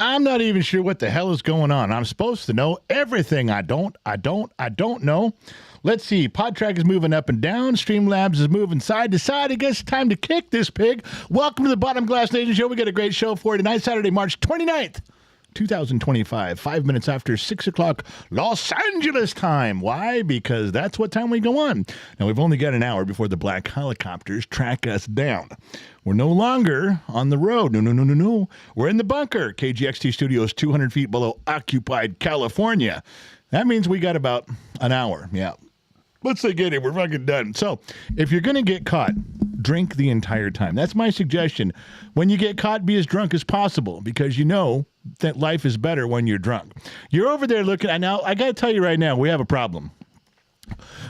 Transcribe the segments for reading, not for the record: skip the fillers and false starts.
I'm not even sure what the hell is going on. I'm supposed to know everything. I don't know. Let's see. PodTrack is moving up and down. Streamlabs is moving side to side. I guess it's time to kick this pig. Welcome to the Bottom Glass Nation Show. We got a great show for you tonight, Saturday, March 29th. 2025, 5 minutes after 6 o'clock Los Angeles time. Why? Because that's what time we go on. Now, we've only got an hour before the black helicopters track us down. We're no longer on the road. No. We're in the bunker. KGXT Studios, 200 feet below occupied California. That means we got about an hour. Yeah. Once they get here, we're fucking done. So if you're going to get caught, drink the entire time. That's my suggestion. When you get caught, be as drunk as possible because you know that life is better when you're drunk. You're over there looking. Now, I got to tell you right now, we have a problem.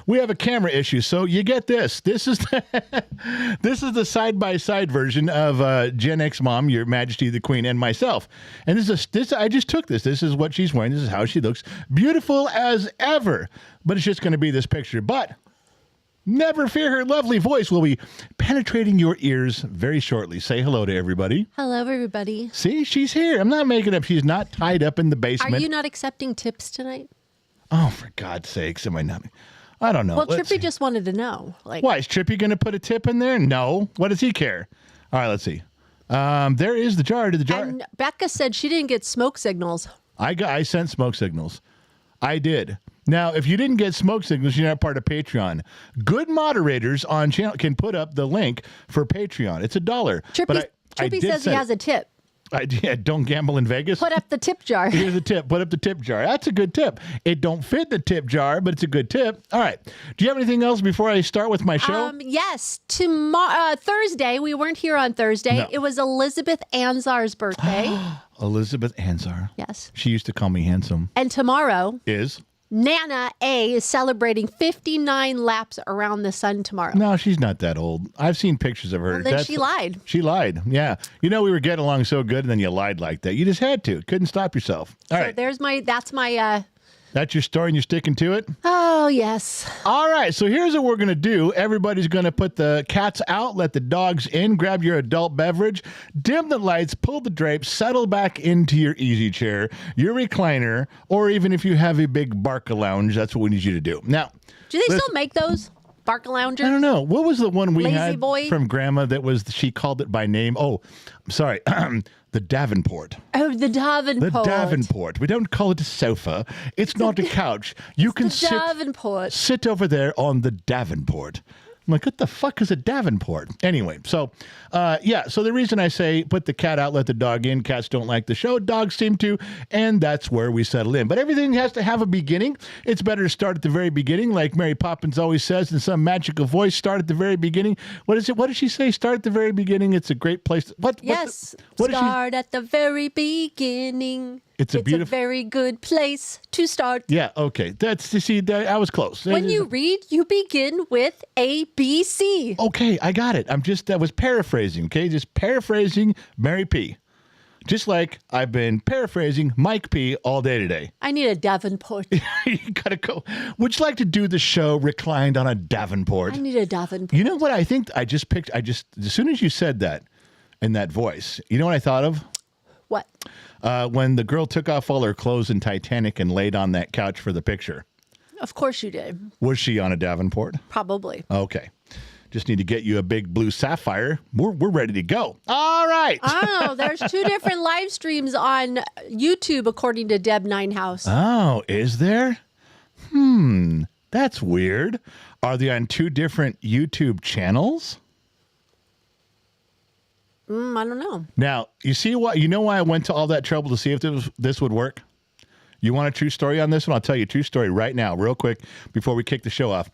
We have a camera issue, so you get this. This is the side-by-side version of Gen X Mom, Your Majesty the Queen, and myself. And this I just took this. This is what she's wearing. This is how she looks. Beautiful as ever. But it's just going to be this picture. But never fear, her lovely voice will be penetrating your ears very shortly. Say hello to everybody. Hello, everybody. See, she's here. I'm not making up. She's not tied up in the basement. Are you not accepting tips tonight? Oh, for God's sakes, am I not? I don't know. Well, Trippy just wanted to know. Why, is Trippy going to put a tip in there? No. What does he care? All right, let's see. There is the jar. Did the jar? And Becca said she didn't get smoke signals. I sent smoke signals. I did. Now, if you didn't get smoke signals, you're not part of Patreon. Good moderators on channel can put up the link for Patreon. It's $1. Trippy says he has a tip. Don't gamble in Vegas. Put up the tip jar. Here's a tip. Put up the tip jar. That's a good tip. It don't fit the tip jar, but it's a good tip. All right. Do you have anything else before I start with my show? Yes. Thursday. We weren't here on Thursday. No. It was Elizabeth Ansar's birthday. Elizabeth Ansar. Yes. She used to call me handsome. And tomorrow is Nana A is celebrating 59 laps around the sun tomorrow. No, she's not that old. I've seen pictures of her. Well, then she lied. She lied. Yeah. You know, we were getting along so good, and then you lied like that. You just had to. Couldn't stop yourself. All right. That's my That's your story, and you're sticking to it? Oh, yes. All right, so here's what we're going to do. Everybody's going to put the cats out, let the dogs in, grab your adult beverage, dim the lights, pull the drapes, settle back into your easy chair, your recliner, or even if you have a big Barca lounge, that's what we need you to do. Now, do they still make those? Barca loungers? I don't know. What was the one we Lazy had boy? from Grandma that was, she called it by name? Oh, I'm sorry. The Davenport. Oh, the Davenport. The Davenport. We don't call it a sofa. It's not a couch. You can sit over there on the Davenport. I'm like, what the fuck is a Davenport? Anyway, so, so the reason I say put the cat out, let the dog in, cats don't like the show, dogs seem to, and that's where we settle in. But everything has to have a beginning. It's better to start at the very beginning, like Mary Poppins always says in some magical voice, start at the very beginning. What is it? What does she say? Start at the very beginning. It's a great place. Start at the very beginning. It's a very good place to start. Yeah, okay. I was close. When you read, you begin with ABC. Okay, I got it. I was paraphrasing, okay? Just paraphrasing Mary P. Just like I've been paraphrasing Mike P. all day today. I need a Davenport. You gotta go. Would you like to do the show reclined on a Davenport? I need a Davenport. You know what I think I just picked? As soon as you said that in that voice, you know what I thought of? What? When the girl took off all her clothes in Titanic and laid on that couch for the picture. Of course you did. Was she on a Davenport? Probably. Okay. Just need to get you a big blue sapphire. We're ready to go. All right. Oh, there's 2 different live streams on YouTube, according to Deb Ninehouse. Oh, is there? That's weird. Are they on 2 different YouTube channels? I don't know. Now, you know why I went to all that trouble to see if this would work? You want a true story on this one? I'll tell you a true story right now, real quick, before we kick the show off.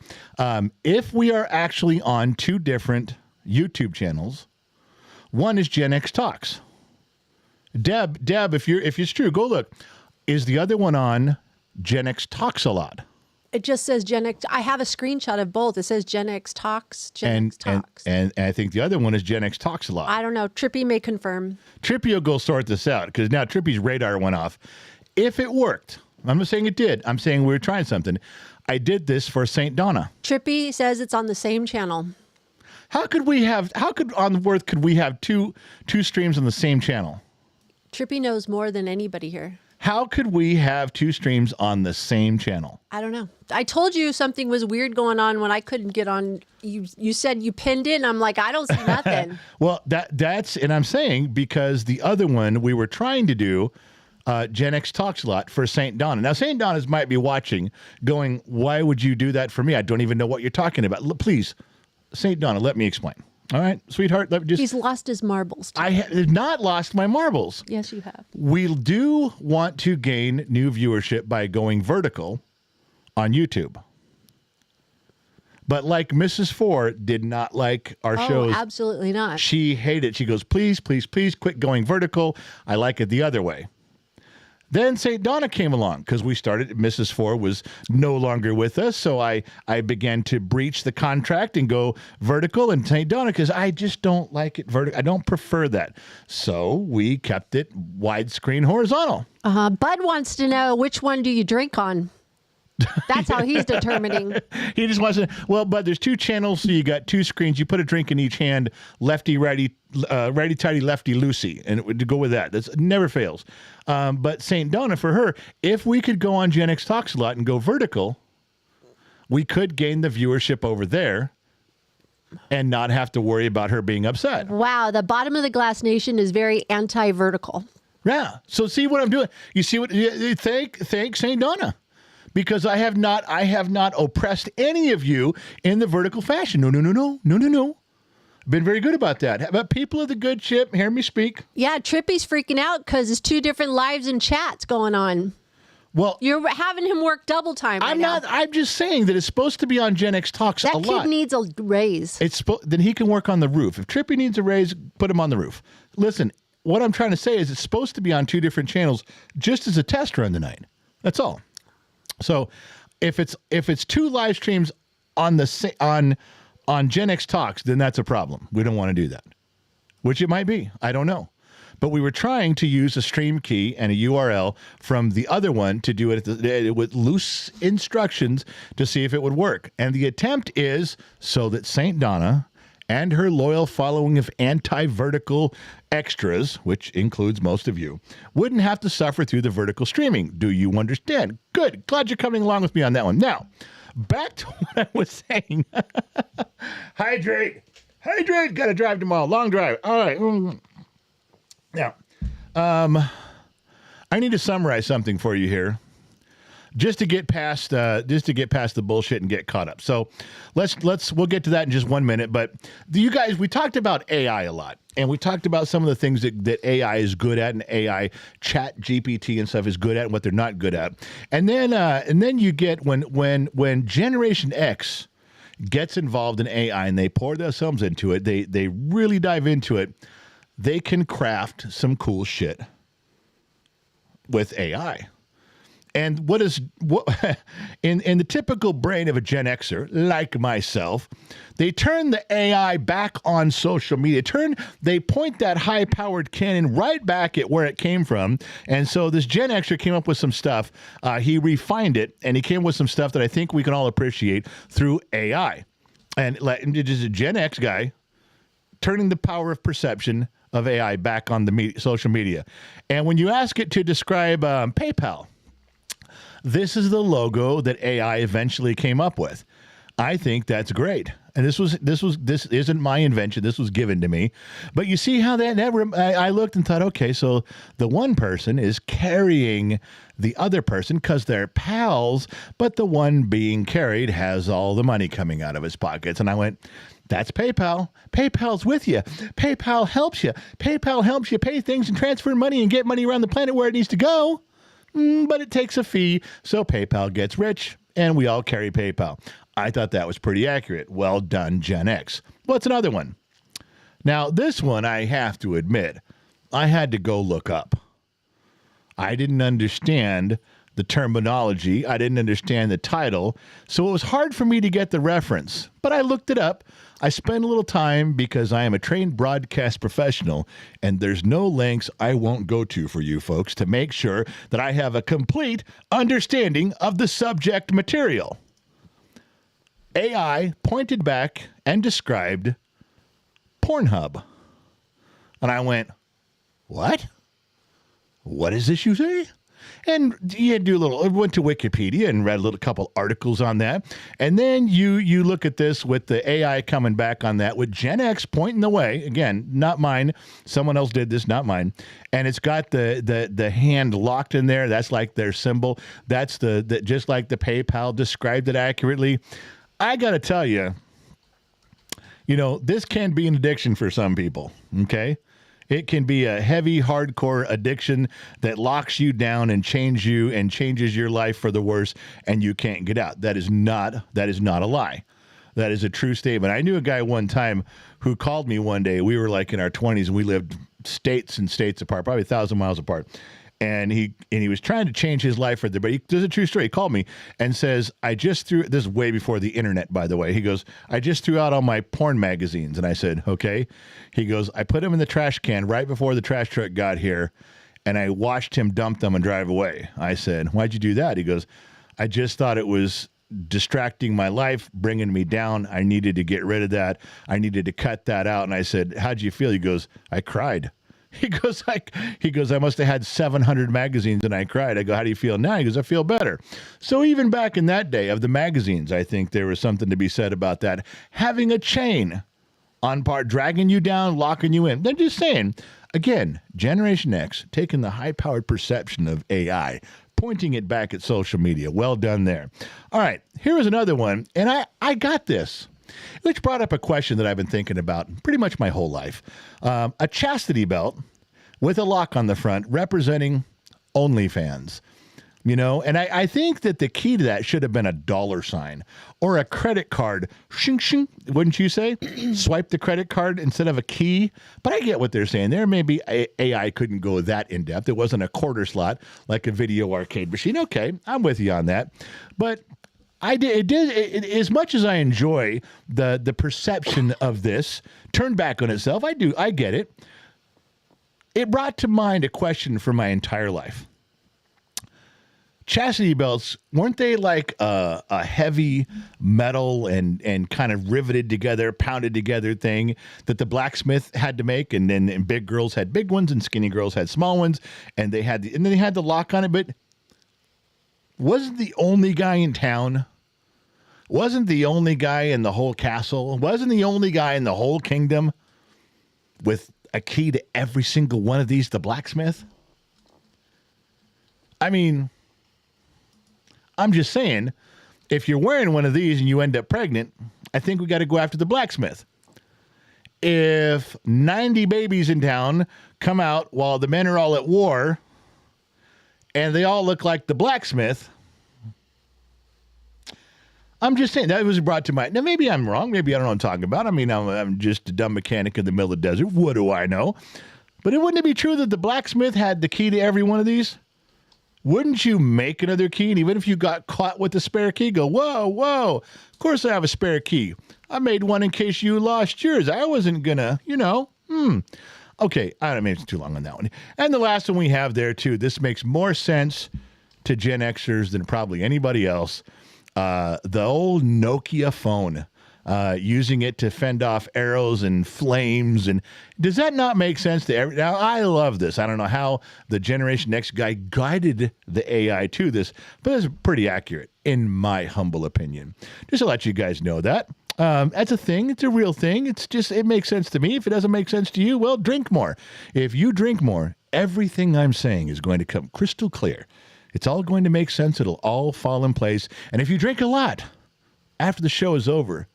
If we are actually on 2 different YouTube channels, one is Gen X Talks. Deb, if it's true, go look. Is the other one on Gen X Talks a lot? It just says Gen X. I have a screenshot of both. It says Gen X Talks, X Talks. And I think the other one is Gen X Talks a lot. I don't know. Trippy may confirm. Trippy will go sort this out because now Trippy's radar went off. If it worked, I'm not saying it did. I'm saying we were trying something. I did this for St. Donna. Trippy says it's on the same channel. How could on the Earth could we have two streams on the same channel? Trippy knows more than anybody here. How could we have two streams on the same channel? I don't know. I told you something was weird going on when I couldn't get on. You said you pinned it, and I'm like, I don't see nothing. Well, that's, and I'm saying because the other one we were trying to do, Gen X Talks a lot for St. Donna. Now, St. Donna's might be watching, going, why would you do that for me? I don't even know what you're talking about. Please, St. Donna, let me explain. All right, sweetheart. He's lost his marbles. I have not lost my marbles. Yes, you have. We do want to gain new viewership by going vertical on YouTube. But like Mrs. Ford did not like our shows. Absolutely not. She hated it. She goes, please, please, please quit going vertical. I like it the other way. Then St. Donna came along because we started. Mrs. Ford was no longer with us. So I began to breach the contract and go vertical. And St. Donna, because I just don't like it vertical. I don't prefer that. So we kept it widescreen horizontal. Bud wants to know, which one do you drink on? That's how he's determining. He just wants to. Well, but there's two channels, so you got two screens. You put a drink in each hand, lefty, righty, righty, tighty, lefty, loosey, and it would go with that. That never fails. But St. Donna, for her, if we could go on Gen X Talks a lot and go vertical, we could gain the viewership over there and not have to worry about her being upset. Wow, the bottom of the glass nation is very anti-vertical. Yeah. So see what I'm doing. You see what? Thank St. Donna. Because I have not oppressed any of you in the vertical fashion. No. Been very good about that. But people of the good ship, hear me speak. Yeah, Trippy's freaking out because it's two different lives and chats going on. Well, you're having him work double time. I'm not. I'm just saying that it's supposed to be on Gen X Talks a lot. That kid needs a raise. Then he can work on the roof. If Trippy needs a raise, put him on the roof. Listen, what I'm trying to say is it's supposed to be on two different channels, just as a test run tonight. That's all. So, if it's two live streams on Gen X Talks, then that's a problem. We don't want to do that, which it might be. I don't know, but we were trying to use a stream key and a URL from the other one to do it with loose instructions to see if it would work. And the attempt is so that St. Donna and her loyal following of anti-vertical extras, which includes most of you, wouldn't have to suffer through the vertical streaming. Do you understand? Good. Glad you're coming along with me on that one. Now, back to what I was saying. Hydrate. Got to drive tomorrow. Long drive. All right. Now, I need to summarize something for you here. Just to get past the bullshit and get caught up. So we'll get to that in just 1 minute. But you guys, we talked about AI a lot, and we talked about some of the things that AI is good at, and AI chat GPT and stuff is good at, and what they're not good at. And then you get when Generation X gets involved in AI and they pour themselves into it, they really dive into it. They can craft some cool shit with AI. And what in the typical brain of a Gen Xer like myself, they turn the AI back on social media. They point that high-powered cannon right back at where it came from. And so this Gen Xer came up with some stuff. He refined it, and he came with some stuff that I think we can all appreciate through AI. And just a Gen X guy turning the power of perception of AI back on the social media. And when you ask it to describe PayPal, this is the logo that AI eventually came up with. I think that's great. And this isn't my invention. This was given to me. But you see how I looked and thought, okay, so the one person is carrying the other person because they're pals, but the one being carried has all the money coming out of his pockets. And I went, that's PayPal. PayPal's with you. PayPal helps you. PayPal helps you pay things and transfer money and get money around the planet where it needs to go. But it takes a fee, so PayPal gets rich, and we all carry PayPal. I thought that was pretty accurate. Well done, Gen X. What's another one? Now, this one, I have to admit, I had to go look up. I didn't understand the terminology. I didn't understand the title, so it was hard for me to get the reference. But I looked it up. I spent a little time because I am a trained broadcast professional, and there's no lengths I won't go to for you folks to make sure that I have a complete understanding of the subject material. AI pointed back and described Pornhub. And I went, what? what is this you say? And you do a little, I went to Wikipedia and read a little couple articles on that. And then you look at this with the AI coming back on that with Gen X pointing the way. Again, not mine. Someone else did this, not mine. And it's got the hand locked in there. That's like their symbol. That's the just like the PayPal described it accurately. I got to tell you, this can be an addiction for some people. Okay. It can be a heavy, hardcore addiction that locks you down and changes your life for the worse, and you can't get out. That is not a lie. That is a true statement. I knew a guy one time who called me one day. We were like in our 20s, and we lived states and states apart, probably 1,000 miles apart. And he was trying to change his life for there, but there's a true story. He called me and says, this is way before the internet, by the way. He goes, I just threw out all my porn magazines. And I said, okay. He goes, I put them in the trash can right before the trash truck got here, and I watched him dump them and drive away. I said, why'd you do that? He goes, I just thought it was distracting my life, bringing me down. I needed to get rid of that. I needed to cut that out. And I said, how'd you feel? He goes, I cried. He goes, I must have had 700 magazines and I cried. I go, how do you feel now? He goes, I feel better. So even back in that day of the magazines, I think there was something to be said about that. Having a chain on part, dragging you down, locking you in. They're just saying, again, Generation X, taking the high-powered perception of AI, pointing it back at social media. Well done there. All right, here is another one, and I got this, which brought up a question that I've been thinking about pretty much my whole life. A chastity belt with a lock on the front representing OnlyFans. And I think that the key to that should have been a $sign or a credit card. Shing, shing, wouldn't you say? Swipe the credit card instead of a key. But I get what they're saying. There maybe AI couldn't go that in depth. It wasn't a quarter slot like a video arcade machine. Okay, I'm with you on that. But as much as I enjoy the perception of this turned back on itself, I get it. It brought to mind a question for my entire life. Chastity belts, weren't they like a heavy metal and kind of riveted together, pounded together thing that the blacksmith had to make, and then big girls had big ones and skinny girls had small ones, and they had the lock on it, but wasn't the only guy in town, wasn't the only guy in the whole castle, wasn't the only guy in the whole kingdom with a key to every single one of these, the blacksmith? I mean, I'm just saying, if you're wearing one of these and you end up pregnant, I think we got to go after the blacksmith. If 90 babies in town come out while the men are all at war and they all look like the blacksmith, I'm just saying, that was brought to mind. Now, maybe I'm wrong. Maybe I don't know what I'm talking about. I mean, I'm just a dumb mechanic in the middle of the desert. What do I know? But wouldn't it be true that the blacksmith had the key to every one of these? Wouldn't you make another key? And even if you got caught with the spare key, go, whoa, of course I have a spare key. I made one in case you lost yours. I wasn't gonna, Okay, I don't know, maybe it's too long on that one. And the last one we have there, too, this makes more sense to Gen Xers than probably anybody else. The old Nokia phone. Using it to fend off arrows and flames. And does that not make sense to every? Now, I love this. I don't know how the Generation X guy guided the AI to this, but it's pretty accurate, in my humble opinion. Just to let you guys know that. That's a thing. It's a real thing. It makes sense to me. If it doesn't make sense to you, well, drink more. If you drink more, everything I'm saying is going to come crystal clear. It's all going to make sense. It'll all fall in place. And if you drink a lot, after the show is over,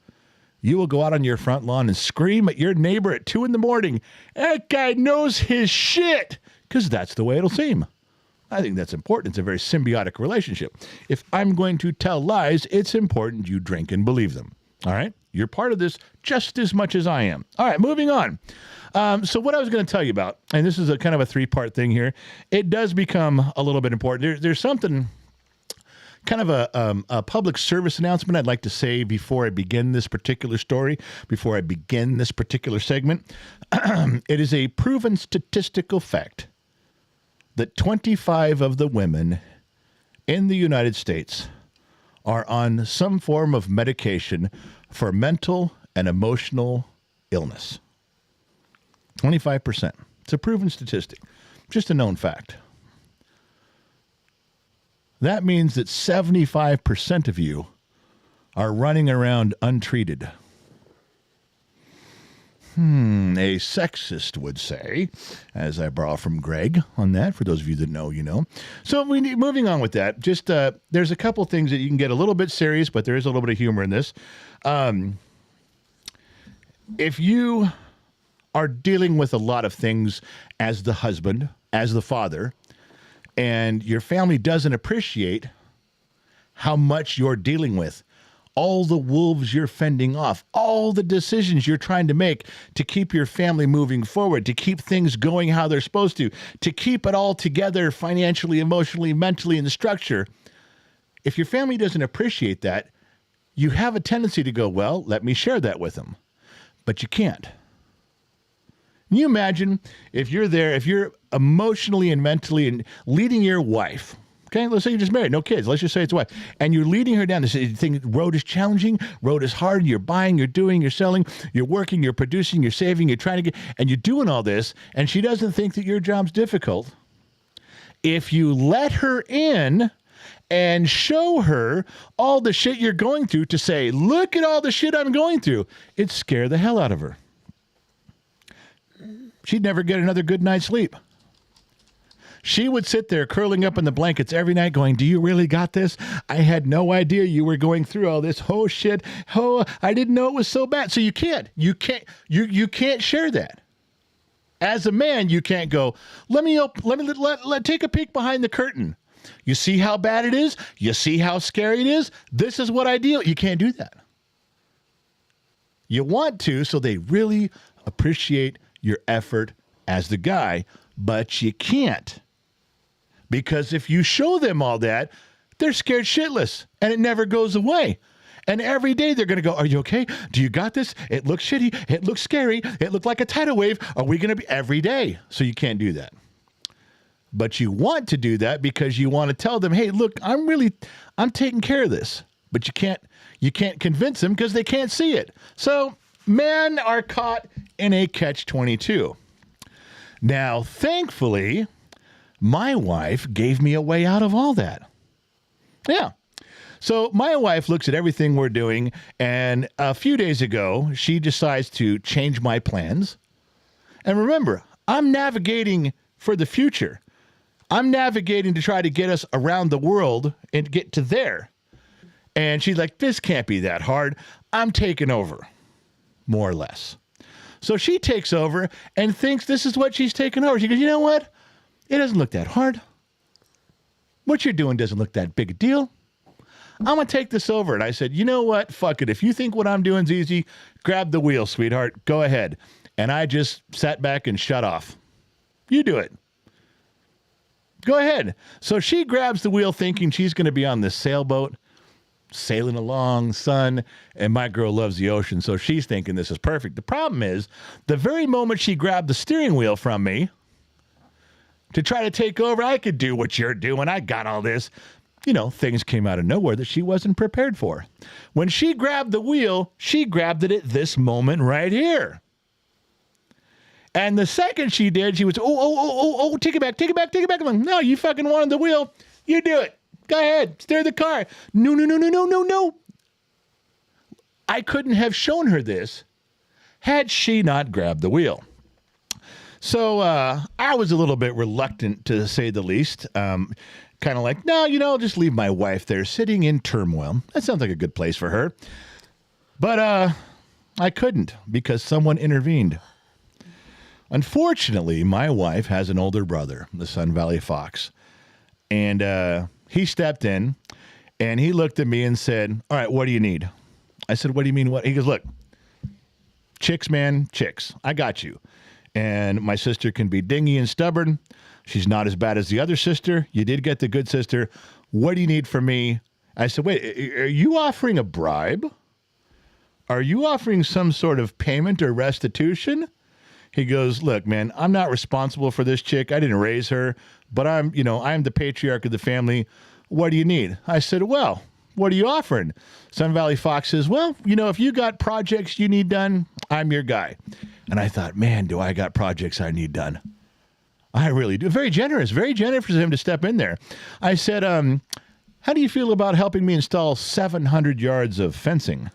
you will go out on your front lawn and scream at your neighbor at 2 a.m. That guy knows his shit, because that's the way it'll seem. I think that's important. It's a very symbiotic relationship. If I'm going to tell lies, it's important you drink and believe them. All right? You're part of this just as much as I am. All right, moving on. So what I was going to tell you about, and this is a kind of a 3-part thing here, it does become a little bit important. There's something, kind of a public service announcement I'd like to say before I begin this particular story, before I begin this particular segment. It is a proven statistical fact that 25 of the women in the United States are on some form of medication for mental and emotional illness. 25%. It's a proven statistic. Just a known fact. that means that 75% of you are running around untreated. A sexist would say, as I borrow from Greg on that. For those of you that know, you know. So moving on with that, just there's a couple things that you can get a little bit serious, but there is a little bit of humor in this. If you are dealing with a lot of things as the husband, as the father, and your family doesn't appreciate how much you're dealing with, all the wolves you're fending off, all the decisions you're trying to make to keep your family moving forward, to keep things going how they're supposed to keep it all together financially, emotionally, mentally, in the structure. If your family doesn't appreciate that, you have a tendency to go, well, let me share that with them. But you can't. Can you imagine if you're there, if you're emotionally and mentally and leading your wife? Okay, let's say you're just married, no kids. Let's just say it's a wife. And you're leading her down this thing. Road is challenging. Road is hard. You're buying, you're doing, you're selling, you're working, you're producing, you're saving, you're trying to get, and you're doing all this, and she doesn't think that your job's difficult. If you let her in and show her all the shit you're going through to say, look at all the shit I'm going through, it'd scare the hell out of her. She'd never get another good night's sleep. She would sit there curling up in the blankets every night going, do you really got this? I had no idea you were going through all this. Oh, shit. Oh, I didn't know it was so bad. So you can't share that. As a man, you can't go, let take a peek behind the curtain. You see how bad it is? You see how scary it is? This is what I deal. You can't do that. You want to, so they really appreciate your effort as the guy, but you can't. Because if you show them all that, they're scared shitless, and it never goes away. And every day they're going to go, are you okay? Do you got this? It looks shitty. It looks scary. It looked like a tidal wave. Are we going to be every day? So you can't do that. But you want to do that because you want to tell them, hey, look, I'm taking care of this. But you can't convince them because they can't see it. So men are caught in a catch-22. Now, thankfully, my wife gave me a way out of all that. Yeah. So my wife looks at everything we're doing, and a few days ago, she decides to change my plans. And remember, I'm navigating for the future. I'm navigating to try to get us around the world and get to there. And she's like, this can't be that hard. I'm taking over, more or less. So she takes over and thinks this is what she's taking over. She goes, you know what? It doesn't look that hard. What you're doing doesn't look that big a deal. I'm going to take this over. And I said, you know what? Fuck it. If you think what I'm doing is easy, grab the wheel, sweetheart. Go ahead. And I just sat back and shut off. You do it. Go ahead. So she grabs the wheel thinking she's going to be on this sailboat, sailing along, sun, and my girl loves the ocean, so she's thinking this is perfect. The problem is, the very moment she grabbed the steering wheel from me to try to take over, I could do what you're doing. I got all this. You know, things came out of nowhere that she wasn't prepared for. When she grabbed the wheel, she grabbed it at this moment right here. And the second she did, she was, take it back. I'm like, no, you fucking wanted the wheel. You do it. Go ahead. Steer the car. No. I couldn't have shown her this had she not grabbed the wheel. So I was a little bit reluctant, to say the least. Kind of like, no, just leave my wife there sitting in turmoil. That sounds like a good place for her. But I couldn't because someone intervened. Unfortunately, my wife has an older brother, the Sun Valley Fox. And he stepped in and he looked at me and said, all right, what do you need? I said, what do you mean? What? He goes, look, chicks, man, chicks. I got you. And my sister can be dingy and stubborn. She's not as bad as the other sister. You did get the good sister. What do you need from me? I said, wait, are you offering a bribe? Are you offering some sort of payment or restitution? He goes, look, man, I'm not responsible for this chick. I didn't raise her, but I'm the patriarch of the family. What do you need? I said, well, what are you offering? Sun Valley Fox says, well, if you got projects you need done, I'm your guy. And I thought, man, do I got projects I need done? I really do. Very generous for him to step in there. I said, how do you feel about helping me install 700 yards of fencing?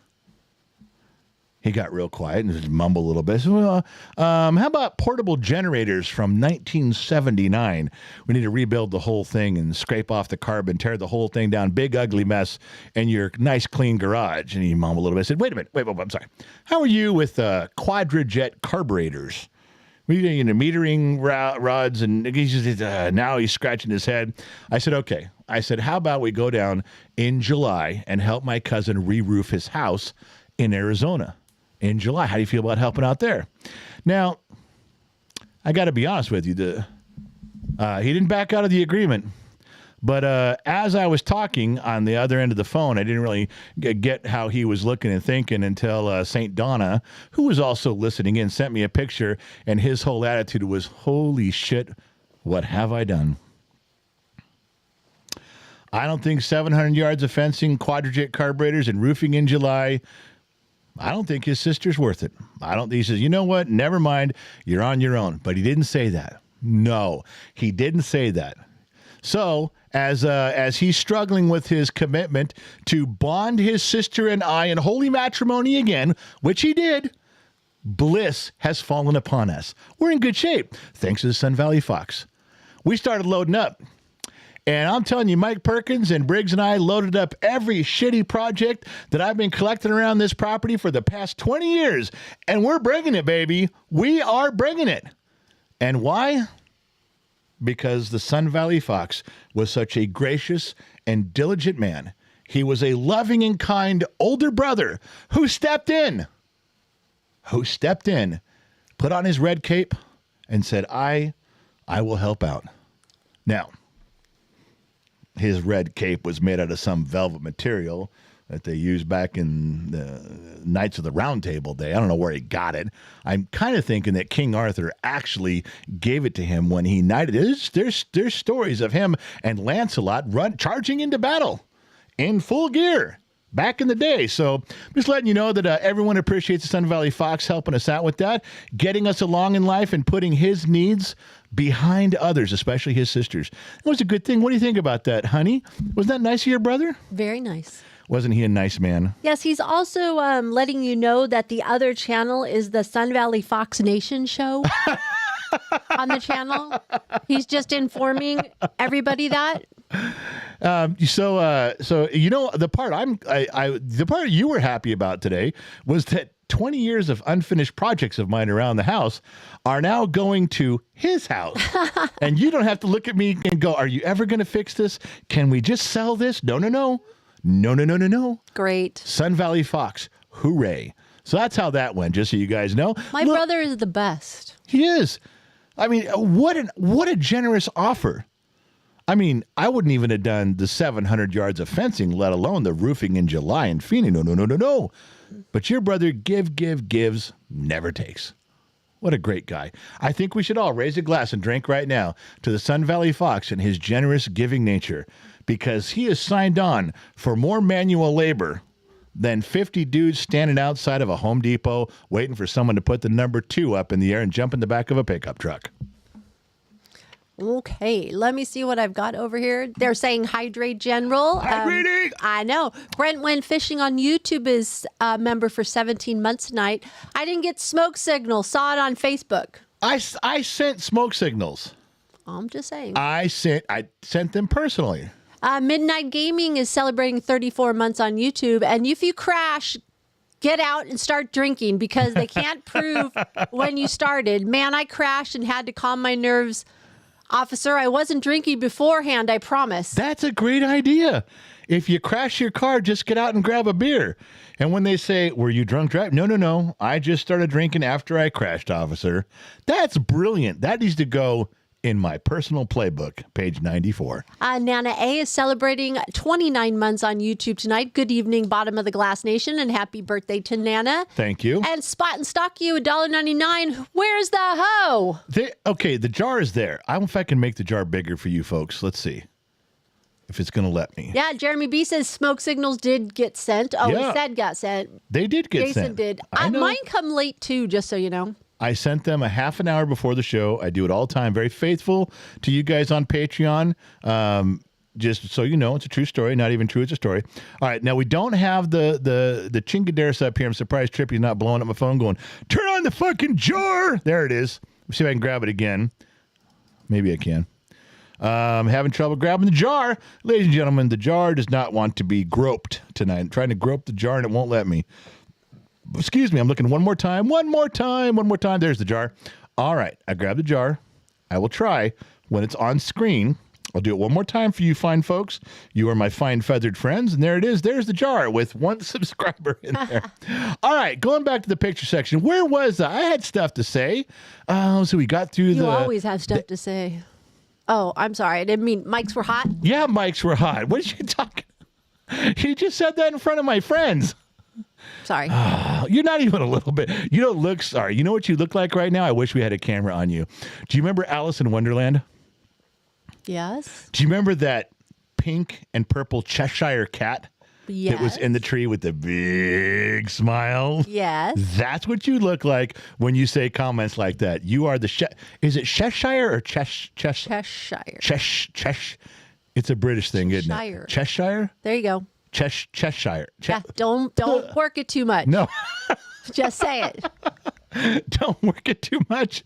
He got real quiet and just mumbled a little bit. So, how about portable generators from 1979? We need to rebuild the whole thing and scrape off the carbon, tear the whole thing down. Big, ugly mess in your nice, clean garage. And he mumbled a little bit. I said, wait a minute. Wait, I'm sorry. How are you with quadrajet carburetors? We metering rods, and he's just, now he's scratching his head. I said, okay. I said, how about we go down in July and help my cousin re-roof his house in Arizona in July? How do you feel about helping out there? Now, I got to be honest with you. He didn't back out of the agreement. But as I was talking on the other end of the phone, I didn't really get how he was looking and thinking until St. Donna, who was also listening in, sent me a picture, and his whole attitude was, holy shit, what have I done? I don't think 700 yards of fencing, quadrajet carburetors, and roofing in July, I don't think his sister's worth it. He says, you know what? Never mind. You're on your own. But he didn't say that. No, he didn't say that. So as he's struggling with his commitment to bond his sister and I in holy matrimony again, which he did, bliss has fallen upon us. We're in good shape, thanks to the Sun Valley Fox. We started loading up. And I'm telling you, Mike Perkins and Briggs and I loaded up every shitty project that I've been collecting around this property for the past 20 years. And we're bringing it, baby. We are bringing it. And why? Because the Sun Valley Fox was such a gracious and diligent man. He was a loving and kind older brother who stepped in, put on his red cape, and said, I will help out. Now, his red cape was made out of some velvet material that they used back in the Knights of the Round Table day. I don't know where he got it. I'm kind of thinking that King Arthur actually gave it to him when he knighted. There's stories of him and Lancelot charging into battle in full gear back in the day. So just letting you know that everyone appreciates the Sun Valley Fox helping us out with that, getting us along in life and putting his needs behind others, especially his sisters. It was a good thing. What do you think about that, honey? Was that nice of your brother? Very nice. Wasn't he a nice man? Yes, he's also letting you know that the other channel is the Sun Valley Fox Nation show on the channel. He's just informing everybody that. So you know the part the part you were happy about today was that 20 years of unfinished projects of mine around the house are now going to his house. And you don't have to look at me and go, are you ever going to fix this? Can we just sell this? No. No. Great. Sun Valley Fox. Hooray. So that's how that went, just so you guys know. My brother is the best. He is. I mean, what a generous offer. I mean, I wouldn't even have done the 700 yards of fencing, let alone the roofing in July in Phoenix. No. But your brother gives, never takes. What a great guy. I think we should all raise a glass and drink right now to the Sun Valley Fox and his generous giving nature, because he has signed on for more manual labor than 50 dudes standing outside of a Home Depot waiting for someone to put the number 2 up in the air and jump in the back of a pickup truck. Okay, let me see what I've got over here. They're saying hydrate, General. Hydrating! I know. Brent went fishing on YouTube is a member for 17 months tonight. I didn't get smoke signals. Saw it on Facebook. I sent smoke signals. I'm just saying. I sent them personally. Midnight Gaming is celebrating 34 months on YouTube. And if you crash, get out and start drinking, because they can't prove when you started. Man, I crashed and had to calm my nerves. Officer, I wasn't drinking beforehand, I promise. That's a great idea. If you crash your car, just get out and grab a beer. And when they say, were you drunk driving? No. I just started drinking after I crashed, officer. That's brilliant. That needs to go in my personal playbook, page 94. Nana A is celebrating 29 months on YouTube tonight. Good evening, Bottom of the Glass Nation, and happy birthday to Nana. Thank you. And Spot and Stock You, $1.99. Where's the hoe? Okay, the jar is there. I don't know if I can make the jar bigger for you folks. Let's see if it's going to let me. Yeah, Jeremy B says smoke signals did get sent. Oh, Yeah. He said got sent. They did get Jason sent. did. I know. Mine come late, too, just so you know. I sent them a half an hour before the show. I do it all the time. Very faithful to you guys on Patreon. Just so you know, it's a true story. Not even true, it's a story. All right, now we don't have the chingaderas up here. I'm surprised Trippy's not blowing up my phone going, turn on the fucking jar. There it is. Let's see if I can grab it again. Maybe I can. Having trouble grabbing the jar. Ladies and gentlemen, the jar does not want to be groped tonight. I'm trying to grope the jar and it won't let me. Excuse me, I'm looking one more time. There's the jar. All right, I grabbed the jar. I will try when it's on screen. I'll do it one more time for you fine folks. You are my fine feathered friends. And there it is. There's the jar with one subscriber in there. All right, going back to the picture section. Where was I? I had stuff to say. So we got through You always have stuff to say. Oh, I'm sorry. I didn't mean mics were hot. Yeah, mics were hot. What are you talking? You just said that in front of my friends. Sorry. You're not even a little bit. You don't look sorry. You know what you look like right now? I wish we had a camera on you. Do you remember Alice in Wonderland? Yes. Do you remember that pink and purple Cheshire cat that was in the tree with the big smile? Yes. That's what you look like when you say comments like that. You are the is it Cheshire or Cheshire? Cheshire. It's a British thing, isn't Cheshire. it? Cheshire? There you go. Cheshire. Yeah, don't work it too much. No. Just say it. Don't work it too much.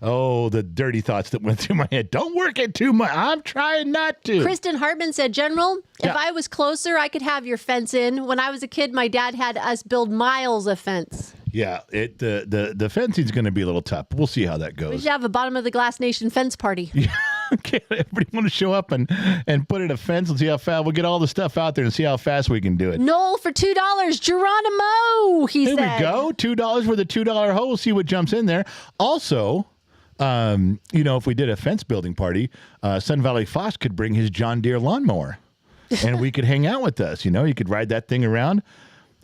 Oh, the dirty thoughts that went through my head. Don't work it too much. I'm trying not to. Kristen Hartman said, General, if I was closer, I could have your fence in. When I was a kid, my dad had us build miles of fence. Yeah, the fencing's going to be a little tough. We'll see how that goes. We should have a Bottom of the Glass Nation fence party. Yeah. Okay, everybody want to show up and put in a fence and see how fast we'll get all the stuff out there and see how fast we can do it. Noel for $2, Geronimo, he said. There we go. $2 for the $2 hole. We'll see what jumps in there. Also, if we did a fence building party, Sun Valley Fox could bring his John Deere lawnmower and we could hang out with us. You could ride that thing around.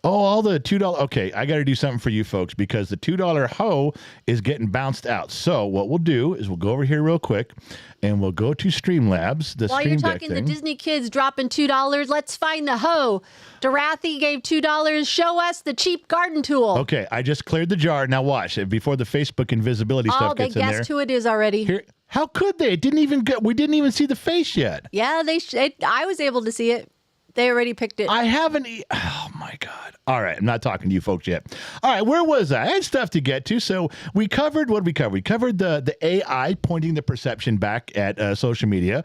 Oh, all the $2. Okay, I got to do something for you folks because the $2 hoe is getting bounced out. So what we'll do is we'll go over here real quick and we'll go to Streamlabs. While you're talking the Disney kids dropping $2, let's find the hoe. Dorathy gave $2. Show us the cheap garden tool. Okay, I just cleared the jar. Now watch before the Facebook invisibility stuff gets in there. Oh, they guessed who it is already. Here, how could they? We didn't even see the face yet. Yeah, I was able to see it. They already picked it. I haven't. Oh, my God. All right. I'm not talking to you folks yet. All right. Where was I? I had stuff to get to. So we covered, what did we cover? We covered the AI pointing the perception back at social media.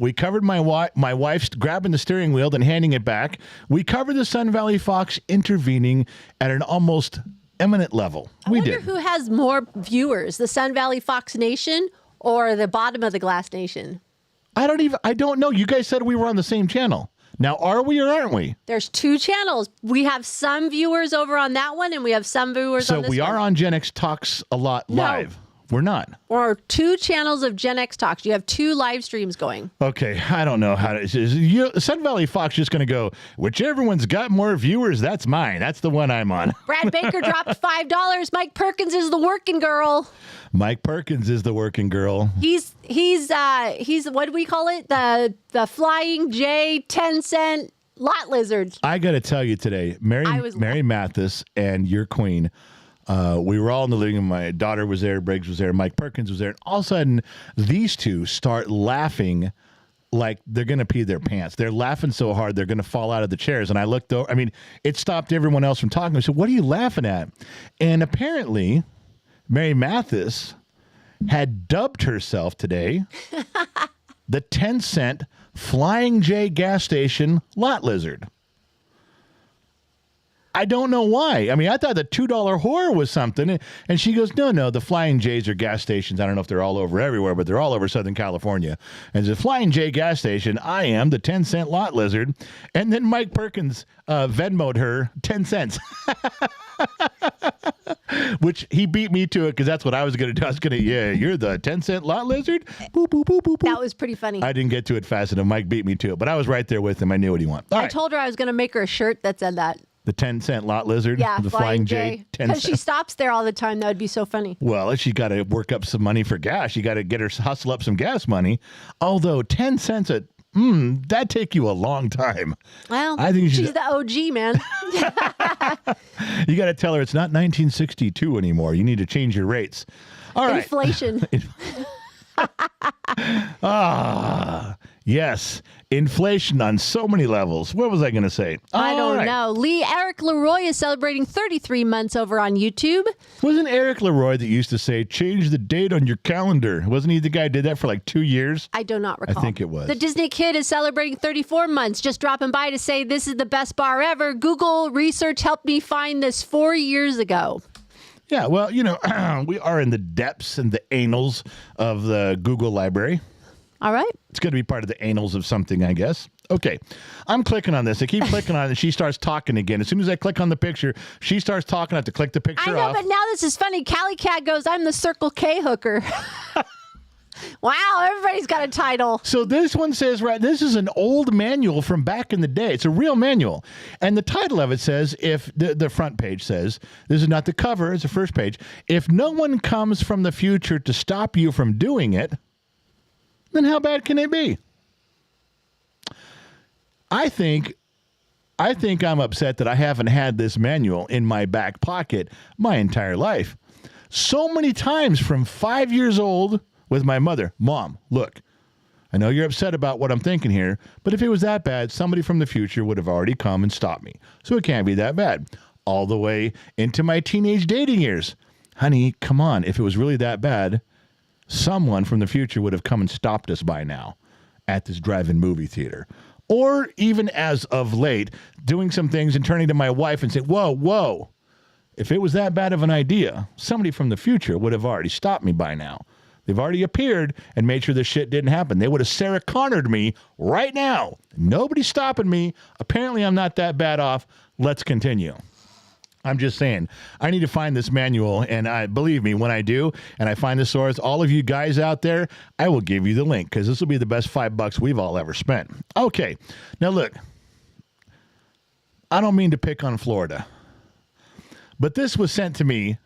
We covered my wife's grabbing the steering wheel and handing it back. We covered the Sun Valley Fox intervening at an almost imminent level. I wonder who has more viewers, the Sun Valley Fox Nation or the Bottom of the Glass Nation? I don't know. You guys said we were on the same channel. Now, are we or aren't we? There's two channels. We have some viewers over on that one, and we have some viewers on this one. So we are on Gen X Talks a lot live. We're not. Or two channels of Gen X Talks. You have two live streams going. Okay, I don't know how to. Sun Valley Fox just going to go, whichever one's got more viewers, that's mine. That's the one I'm on. Brad Baker dropped $5. Mike Perkins is the working girl. Mike Perkins is the working girl. He's what do we call it? The Flying J 10-cent lot lizard. I got to tell you today, Mary Mathis and your queen. We were all in the living room. My daughter was there, Briggs was there, Mike Perkins was there. And all of a sudden, these two start laughing like they're going to pee their pants. They're laughing so hard they're going to fall out of the chairs. And I looked over. I mean, it stopped everyone else from talking. I said, "What are you laughing at?" And apparently, Mary Mathis had dubbed herself today the 10-cent Flying J gas station lot lizard. I don't know why. I mean, I thought the $2 whore was something. And she goes, no, the Flying J's are gas stations. I don't know if they're all over everywhere, but they're all over Southern California. And the Flying J gas station, I am the 10-cent lot lizard. And then Mike Perkins Venmo'd her 10 cents. Which he beat me to it because that's what I was going to do. I was going to, you're the 10-cent lot lizard? Boop, boop, boop, boop, boop. That was pretty funny. I didn't get to it fast enough. Mike beat me to it. But I was right there with him. I knew what he wanted. I told her I was going to make her a shirt that said that. The 10-cent lot lizard? Yeah, the Flying J. Because she stops there all the time. That would be so funny. Well, she got to work up some money for gas. You got to get her hustle up some gas money. Although 10 cents that'd take you a long time. Well, I think she's the OG, man. You got to tell her it's not 1962 anymore. You need to change your rates. All right. Inflation. Yes. Inflation on so many levels. What was I going to say? I All don't right. know. Eric Leroy is celebrating 33 months over on YouTube. Wasn't Eric Leroy that used to say, change the date on your calendar? Wasn't he the guy who did that for like 2 years? I do not recall. I think it was. The Disney Kid is celebrating 34 months, just dropping by to say this is the best bar ever. Google research helped me find this 4 years ago. Yeah, well, you know, we are in the depths and the annals of the Google library. All right. It's going to be part of the annals of something, I guess. Okay, I'm clicking on this. I keep clicking on it, and she starts talking again. As soon as I click on the picture, she starts talking. I have to click the picture I know, off. but now this is funny. Callie Cat goes, I'm the Circle K hooker. Wow, everybody's got a title. So this one says, right, this is an old manual from back in the day. It's a real manual. And the title of it says, if the front page says, this is not the cover, it's the first page. If no one comes from the future to stop you from doing it, then how bad can it be? I think I'm upset that I haven't had this manual in my back pocket my entire life. So many times from 5 years old with my mother, Mom, look, I know you're upset about what I'm thinking here, but if it was that bad, somebody from the future would have already come and stopped me. So it can't be that bad. All the way into my teenage dating years. Honey, come on. If it was really that bad, someone from the future would have come and stopped us by now at this drive-in movie theater. Or even as of late, doing some things and turning to my wife and saying, whoa, if it was that bad of an idea, somebody from the future would have already stopped me by now. They've already appeared and made sure this shit didn't happen. They would have Sarah Connored me right now. Nobody's stopping me. Apparently, I'm not that bad off. Let's continue. I'm just saying, I need to find this manual, and believe me, when I do, and I find the source, all of you guys out there, I will give you the link, because this will be the best $5 we've all ever spent. Okay, now look, I don't mean to pick on Florida, but this was sent to me.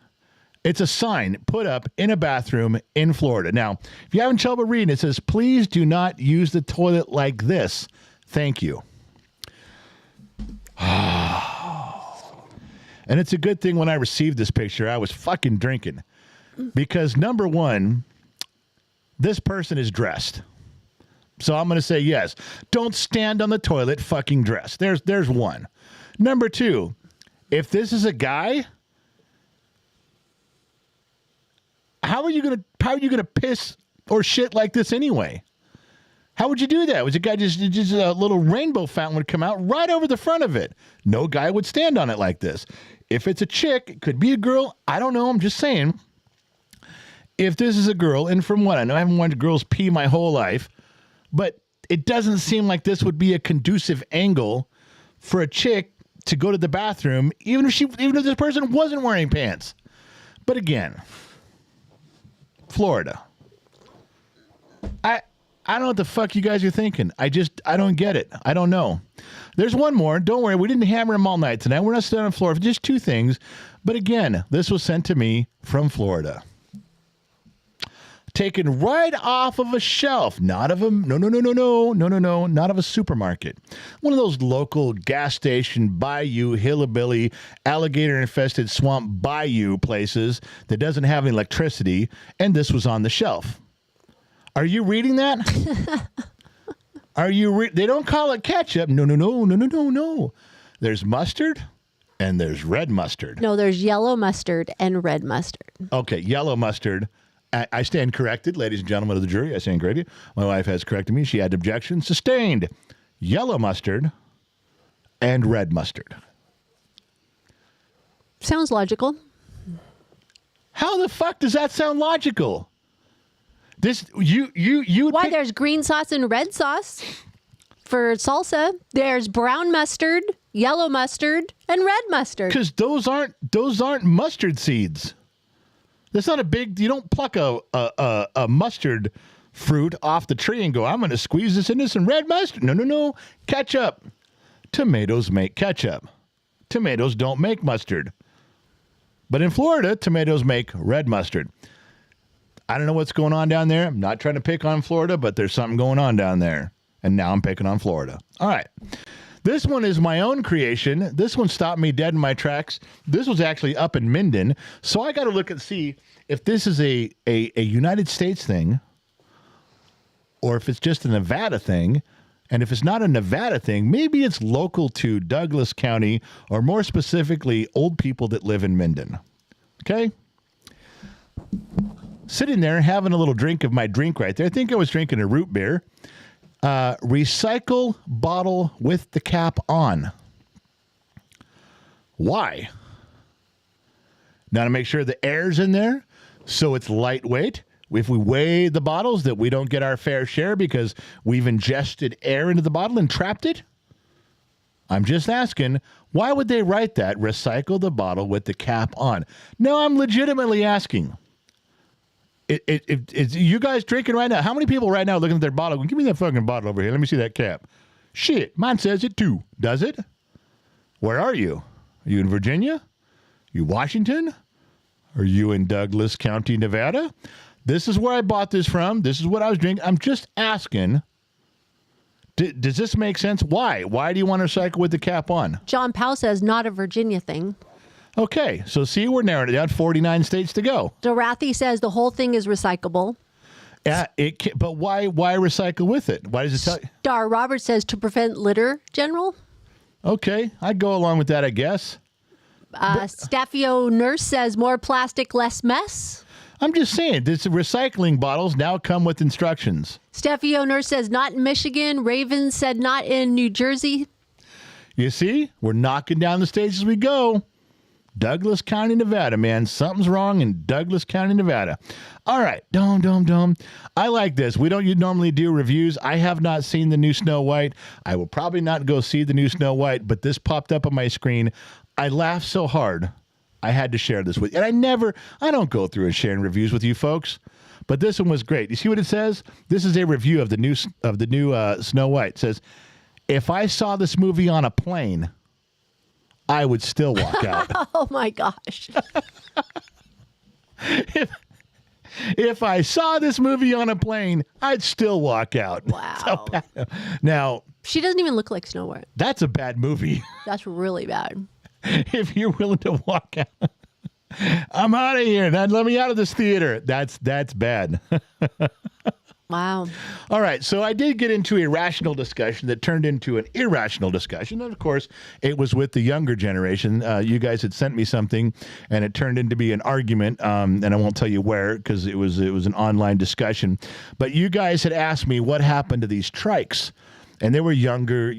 It's a sign put up in a bathroom in Florida. Now, if you're having trouble reading, it says, please do not use the toilet like this. Thank you. And it's a good thing when I received this picture, I was fucking drinking. Because number one, this person is dressed. So I'm going to say yes. Don't stand on the toilet fucking dressed. There's one. Number two, if this is a guy, how are you gonna piss or shit like this anyway? How would you do that? Was a guy just a little rainbow fountain would come out right over the front of it? No guy would stand on it like this. If it's a chick, it could be a girl. I don't know. I'm just saying. If this is a girl, and from what I know, I haven't watched girls pee my whole life, but it doesn't seem like this would be a conducive angle for a chick to go to the bathroom, even if this person wasn't wearing pants. But again, Florida. I don't know what the fuck you guys are thinking. I don't get it. I don't know. There's one more. Don't worry. We didn't hammer them all night tonight. We're not staying on Florida. Just two things. But again, this was sent to me from Florida. Taken right off of a shelf. Not of a, no, not of a supermarket. One of those local gas station, bayou, hillbilly, alligator-infested swamp bayou places that doesn't have any electricity. And this was on the shelf. Are you reading that? They don't call it ketchup. No. There's mustard and there's red mustard. No, there's yellow mustard and red mustard. Okay, yellow mustard. I stand corrected, ladies and gentlemen of the jury. I stand corrected. My wife has corrected me. She had objection. Sustained. Yellow mustard and red mustard. Sounds logical. How the fuck does that sound logical? This you Why there's green sauce and red sauce for salsa. There's brown mustard, yellow mustard, and red mustard. Because those aren't mustard seeds. That's not a big. You don't pluck a mustard fruit off the tree and go, I'm going to squeeze this into some red mustard. No. Ketchup. Tomatoes make ketchup. Tomatoes don't make mustard. But in Florida, tomatoes make red mustard. I don't know what's going on down there. I'm not trying to pick on Florida, but there's something going on down there. And now I'm picking on Florida. All right. This one is my own creation. This one stopped me dead in my tracks. This was actually up in Minden. So I got to look and see if this is a United States thing or if it's just a Nevada thing. And if it's not a Nevada thing, maybe it's local to Douglas County, or more specifically, old people that live in Minden. Okay? Sitting there having a little drink of my drink right there. I think I was drinking a root beer. Recycle bottle with the cap on. Why? Now to make sure the air's in there, so it's lightweight. If we weigh the bottles, that we don't get our fair share because we've ingested air into the bottle and trapped it. I'm just asking, why would they write that? Recycle the bottle with the cap on. No, I'm legitimately asking. Is you guys drinking right now? How many people right now looking at their bottle going, give me that fucking bottle over here. Let me see that cap. Shit, mine says it too. Does it? Where are you? Are you in Virginia? You Washington? Are you in Douglas County, Nevada? This is where I bought this from. This is what I was drinking. I'm just asking, does this make sense? Why? Why do you want to recycle with the cap on? John Powell says not a Virginia thing. Okay, so see, we're narrowing it down. 49 states to go. Dorathy says the whole thing is recyclable. Yeah, but why recycle with it? Why does it tell you? Star Robert says to prevent litter, General. Okay, I'd go along with that, I guess. Staffio Nurse says more plastic, less mess. I'm just saying, this recycling bottles now come with instructions. Steffi Nurse says not in Michigan. Raven said not in New Jersey. You see, we're knocking down the states as we go. Douglas County, Nevada, man. Something's wrong in Douglas County, Nevada. All right. Dome. I like this. We don't normally do reviews. I have not seen the new Snow White. I will probably not go see the new Snow White, but this popped up on my screen. I laughed so hard. I had to share this with you. And I don't go through and sharing reviews with you folks, but this one was great. You see what it says? This is a review of the new Snow White. It says, if I saw this movie on a plane, I would still walk out. Oh my gosh. If I saw this movie on a plane, I'd still walk out. Wow. Now, she doesn't even look like Snow White. That's a bad movie. That's really bad. If you're willing to walk out, I'm out of here. Now, let me out of this theater. That's bad. Wow. All right. So I did get into a rational discussion that turned into an irrational discussion. And of course, it was with the younger generation. You guys had sent me something and it turned into be an argument. And I won't tell you where because it was an online discussion. But you guys had asked me what happened to these trikes. And they were younger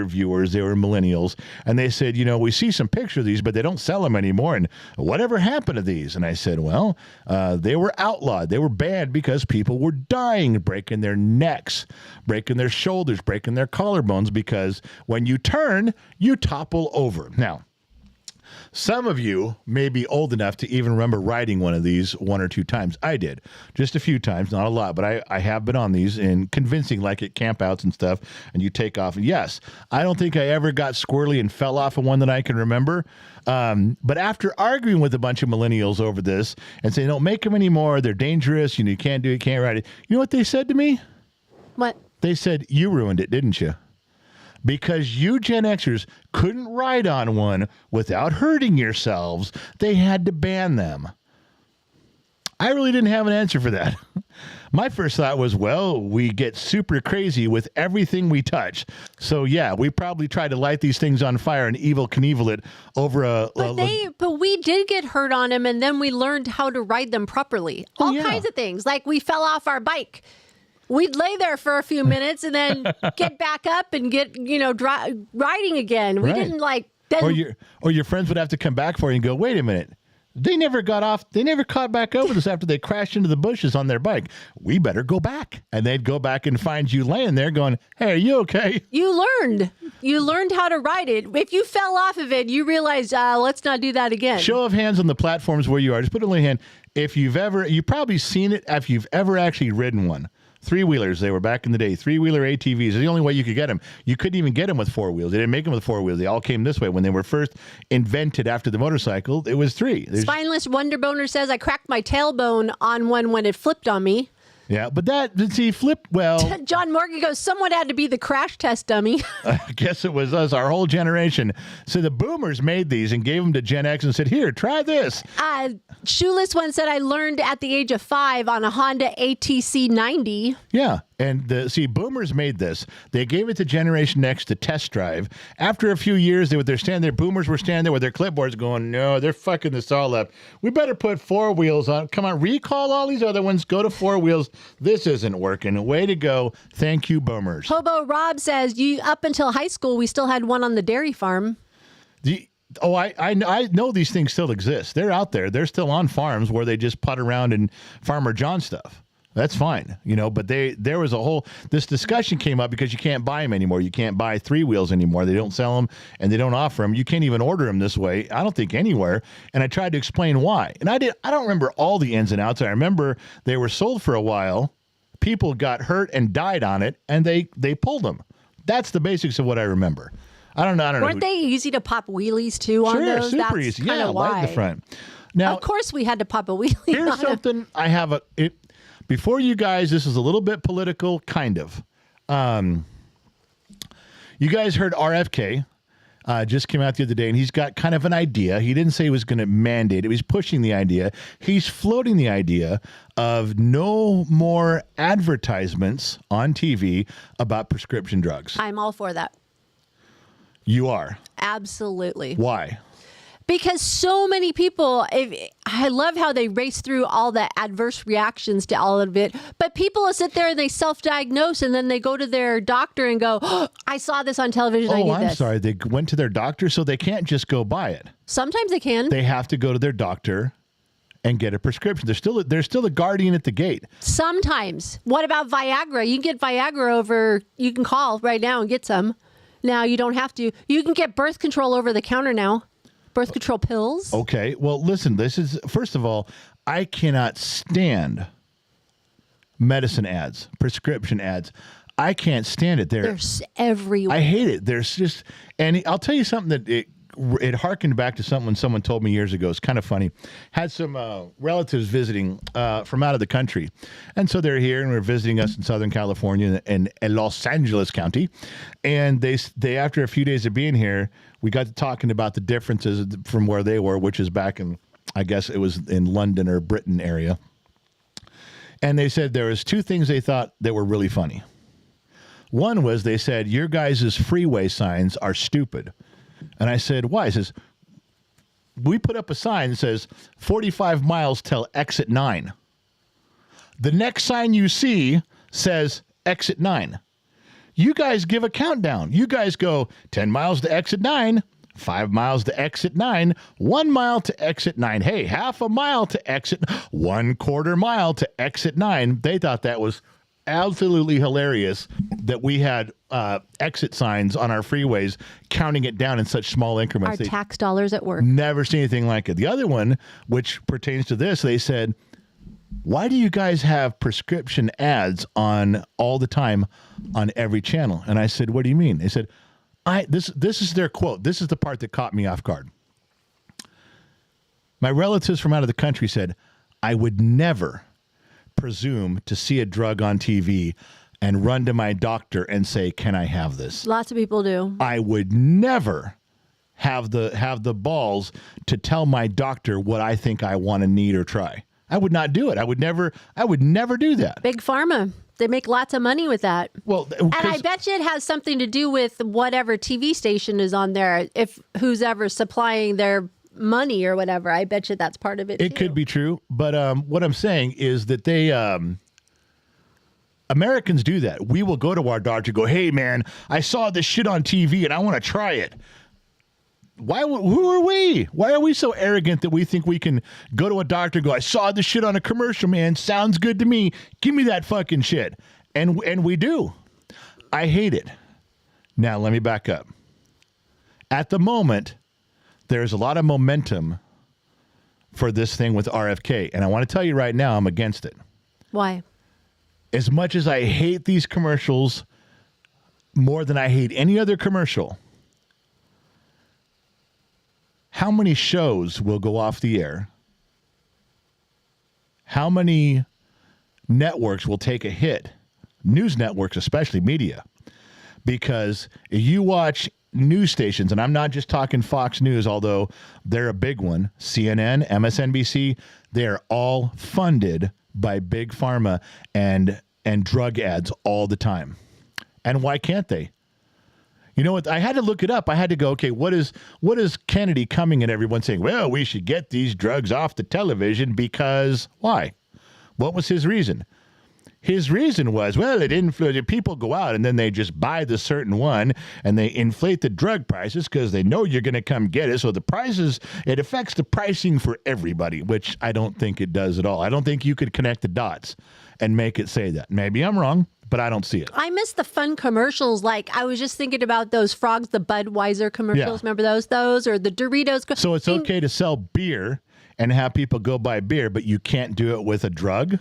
viewers. They were millennials. And they said, we see some pictures of these, but they don't sell them anymore. And whatever happened to these? And I said, well, they were outlawed. They were banned because people were dying, breaking their necks, breaking their shoulders, breaking their collarbones, because when you turn, you topple over. Now, some of you may be old enough to even remember riding one of these one or two times. I did. Just a few times, not a lot, but I have been on these and convincing, like at campouts and stuff, and you take off. And yes, I don't think I ever got squirrely and fell off of one that I can remember. But after arguing with a bunch of millennials over this and saying, don't make them anymore, they're dangerous, you can't do it, can't ride it. You know what they said to me? What? They said, you ruined it, didn't you? Because you Gen Xers couldn't ride on one without hurting yourselves, they had to ban them. I really didn't have an answer for that. My first thought was, well, we get super crazy with everything we touch. So, yeah, we probably tried to light these things on fire and Evel Knievel it over a... But we did get hurt on them, and then we learned how to ride them properly. All kinds of things. Like we fell off our bike. We'd lay there for a few minutes and then get back up and get, riding again. We didn't Then, or your friends would have to come back for you and go, wait a minute. They never got off. They never caught back up with us after they crashed into the bushes on their bike. We better go back. And they'd go back and find you laying there going, hey, are you okay? You learned how to ride it. If you fell off of it, you realized, let's not do that again. Show of hands on the platforms where you are. Just put a little hand. If you've probably seen it if you've ever actually ridden one. Three-wheelers, they were back in the day. Three-wheeler ATVs are the only way you could get them. You couldn't even get them with four wheels. They didn't make them with four wheels. They all came this way. When they were first invented after the motorcycle, it was three. Spineless Wonderboner says, I cracked my tailbone on one when it flipped on me. Yeah, but well. John Morgan goes, someone had to be the crash test dummy. I guess it was us, our whole generation. So the boomers made these and gave them to Gen X and said, here, try this. Shoeless one said, I learned at the age of 5 on a Honda ATC 90. Yeah, And boomers made this. They gave it to Generation X to test drive. After a few years, boomers were standing there with their clipboards going, no, they're fucking this all up. We better put 4 wheels on. Come on, recall all these other ones. Go to 4 wheels. This isn't working. Way to go. Thank you, boomers. Hobo Rob says, up until high school, we still had one on the dairy farm. I know these things still exist. They're out there. They're still on farms where they just putt around and Farmer John stuff. That's fine, but there was this discussion came up because you can't buy them anymore. You can't buy 3 wheels anymore. They don't sell them and they don't offer them. You can't even order them this way. I don't think anywhere. And I tried to explain why. And I don't remember all the ins and outs. I remember they were sold for a while. People got hurt and died on it and they pulled them. That's the basics of what I remember. I don't know. Weren't they easy to pop wheelies too on those? Sure, super easy. Yeah, why. Light in the front. Now, of course we had to pop a wheelie. Here's something I have before you guys, this is a little bit political, kind of. You guys heard RFK just came out the other day, and he's got kind of an idea. He didn't say he was going to mandate it. He's pushing the idea. He's floating the idea of no more advertisements on TV about prescription drugs. I'm all for that. You are? Absolutely. Why? Because so many people, I love how they race through all the adverse reactions to all of it. But people will sit there and they self-diagnose and then they go to their doctor and go, oh, I saw this on television. I need I'm sorry. They went to their doctor, so they can't just go buy it. Sometimes they can. They have to go to their doctor and get a prescription. There's still a guardian at the gate. Sometimes. What about Viagra? You can get Viagra you can call right now and get some. Now you don't have to. You can get birth control over the counter now. Birth control pills. Okay. Well, listen, first of all, I cannot stand medicine ads, prescription ads. I can't stand it. There's everywhere. I hate it. There's just, and I'll tell you something that it harkened back to something someone told me years ago. It's kind of funny. Had some relatives visiting from out of the country. And so they're here and we're visiting us in Southern California in Los Angeles County. And they after a few days of being here, we got to talking about the differences from where they were, which is back in, I guess it was in London or Britain area. And they said there was 2 things they thought that were really funny. One was they said, your guys' freeway signs are stupid. And I said, why? He says, we put up a sign that says 45 miles till exit 9. The next sign you see says exit 9. You guys give a countdown. You guys go 10 miles to exit 9, 5 miles to exit 9, 1 mile to exit 9. Hey, half a mile to exit, 1/4 mile to exit 9. They thought that was absolutely hilarious that we had exit signs on our freeways counting it down in such small increments. Our tax dollars at work. Never seen anything like it. The other one, which pertains to this, they said, why do you guys have prescription ads on all the time on every channel? And I said, what do you mean? They said, this is their quote. This is the part that caught me off guard. My relatives from out of the country said, I would never presume to see a drug on TV and run to my doctor and say, can I have this? Lots of people do. I would never have the balls to tell my doctor what I think I want to need or try. I would not do it. I would never do that. Big pharma. They make lots of money with that. Well, and I bet you it has something to do with whatever TV station is on there. If who's ever supplying their money or whatever, I bet you that's part of it. It could be true, but what I'm saying is that they Americans do that. We will go to our doctor and go, hey man, I saw this shit on TV and I want to try it. Who are we? Why are we so arrogant that we think we can go to a doctor and go, I saw this shit on a commercial, man. Sounds good to me. Give me that fucking shit. And we do. I hate it. Now, let me back up. At the moment, there's a lot of momentum for this thing with RFK. And I want to tell you right now, I'm against it. Why? As much as I hate these commercials more than I hate any other commercial, how many shows will go off the air? How many networks will take a hit? News networks, especially media. Because if you watch news stations, and I'm not just talking Fox News, although they're a big one, CNN, MSNBC, they are all funded by Big Pharma and and drug ads all the time. And why can't they? You know what? I had to look it up. I had to go, okay, what is Kennedy coming at everyone saying, well, we should get these drugs off the television because why? What was his reason? His reason was, well, it influences people go out and then they just buy the certain one and they inflate the drug prices because they know you're going to come get it. So the prices, it affects the pricing for everybody, which I don't think it does at all. I don't think you could connect the dots and make it say that. Maybe I'm wrong, but I don't see it. I miss the fun commercials. Like, I was just thinking about those frogs, the Budweiser commercials. Yeah. Remember those, or the Doritos. So it's okay to sell beer and have people go buy beer, but you can't do it with a drug?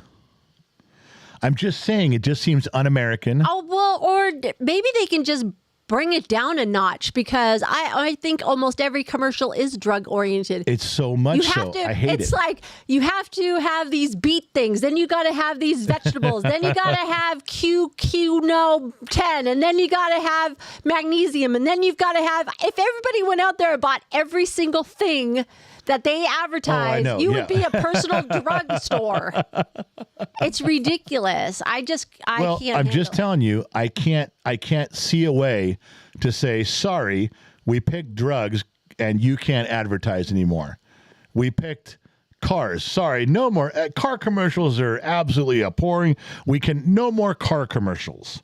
I'm just saying, it just seems un-American. Oh, well, or maybe they can just bring it down a notch, because I think almost every commercial is drug oriented. It's so much so. I hate it. It's like you have to have these beet things, then you got to have these vegetables, then you got to have QQ10, and then you got to have magnesium, and then you've got to have. If everybody went out there and bought every single thing that they advertise, you would be a personal drugstore. It's ridiculous. I can't. I'm just telling you, I can't see a way to say, sorry, we picked drugs and you can't advertise anymore. We picked cars. Sorry, no more. Car commercials are absolutely abhorring. No more car commercials.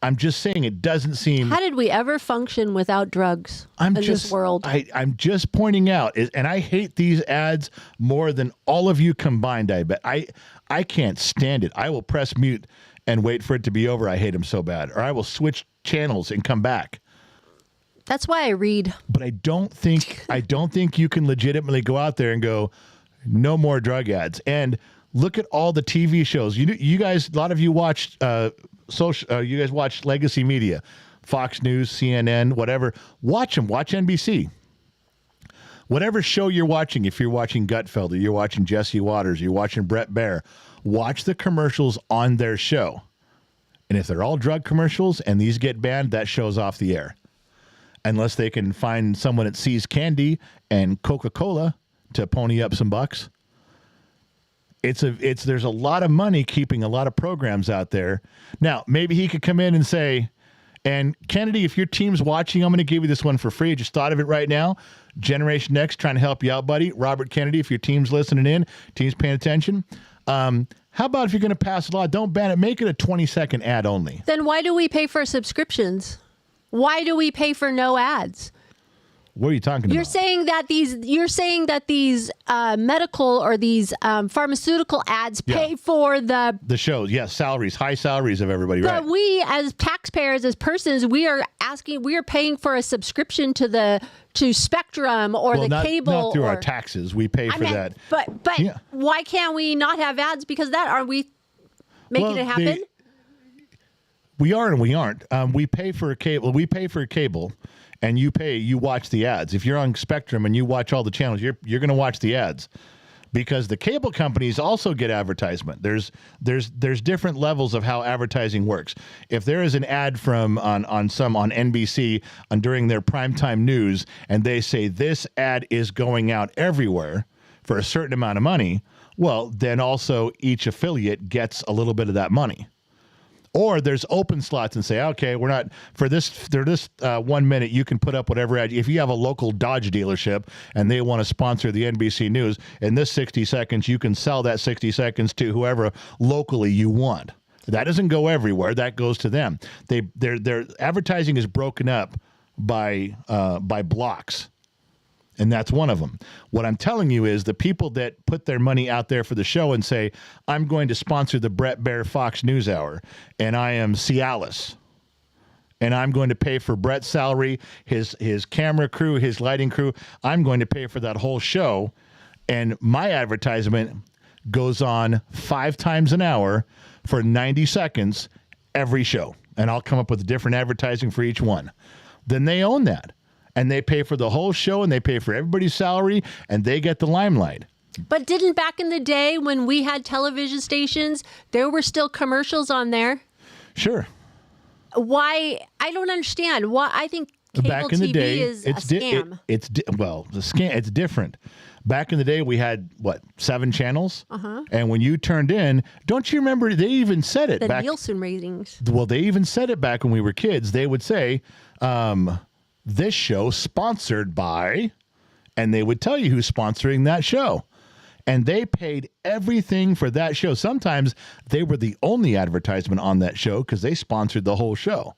I'm just saying, it doesn't seem. How did we ever function without drugs in this world? I'm just pointing out, and I hate these ads more than all of you combined. I bet I can't stand it. I will press mute and wait for it to be over. I hate them so bad, or I will switch channels and come back. That's why I read. But I don't think you can legitimately go out there and go, no more drug ads. And look at all the TV shows. You guys, a lot of you watched. You guys watch legacy media, Fox News, CNN, whatever. Watch them. Watch NBC. Whatever show you're watching, if you're watching Gutfelder, you're watching Jesse Waters, you're watching Brett Baer, watch the commercials on their show. And if they're all drug commercials and these get banned, that show's off the air. Unless they can find someone that sees candy and Coca-Cola to pony up some bucks. There's a lot of money keeping a lot of programs out there. Now, maybe he could come in and say, and Kennedy, if your team's watching, I'm going to give you this one for free. I just thought of it right now. Generation Next, trying to help you out, buddy. Robert Kennedy, if your team's listening in, team's paying attention. How about if you're going to pass a law, don't ban it, make it a 20-second ad only. Then why do we pay for subscriptions? Why do we pay for no ads? What are you talking about? You're saying that these medical or these pharmaceutical ads pay for the shows. Yes, salaries, high salaries of everybody. But right. we, as taxpayers, as persons, we are paying for a subscription to Spectrum or the cable. Not through our taxes. We pay for that. But why can't we not have ads? Because aren't we making it happen? We are and we aren't. We pay for a cable. We pay for a cable. And you watch the ads. If you're on Spectrum and you watch all the channels, you're going to watch the ads, because the cable companies also get advertisement. There's different levels of how advertising works. If there is an ad on NBC during their primetime news, and they say this ad is going out everywhere for a certain amount of money, well, then also each affiliate gets a little bit of that money. Or there's open slots and say, okay, we're not for this 1 minute. You can put up whatever ad. If you have a local Dodge dealership and they want to sponsor the NBC News, in this 60 seconds, you can sell that 60 seconds to whoever locally you want. That doesn't go everywhere. That goes to them. Their advertising is broken up by blocks. And that's one of them. What I'm telling you is the people that put their money out there for the show and say, I'm going to sponsor the Brett Baer Fox News Hour, and I am Cialis, and I'm going to pay for Brett's salary, his camera crew, his lighting crew. I'm going to pay for that whole show, and my advertisement goes on 5 times an hour for 90 seconds every show, and I'll come up with different advertising for each one. Then they own that. And they pay for the whole show, and they pay for everybody's salary, and they get the limelight. But didn't back in the day when we had television stations, there were still commercials on there? Sure. Why? I don't understand. Why? I think cable back in the TV day, is a scam. It's different. Back in the day, we had, 7 channels? Uh-huh. And when you turned in, don't you remember, they even said it The back. Nielsen ratings. Well, they even said it back when we were kids. They would say, this show sponsored by, and they would tell you who's sponsoring that show. And they paid everything for that show. Sometimes they were the only advertisement on that show because they sponsored the whole show.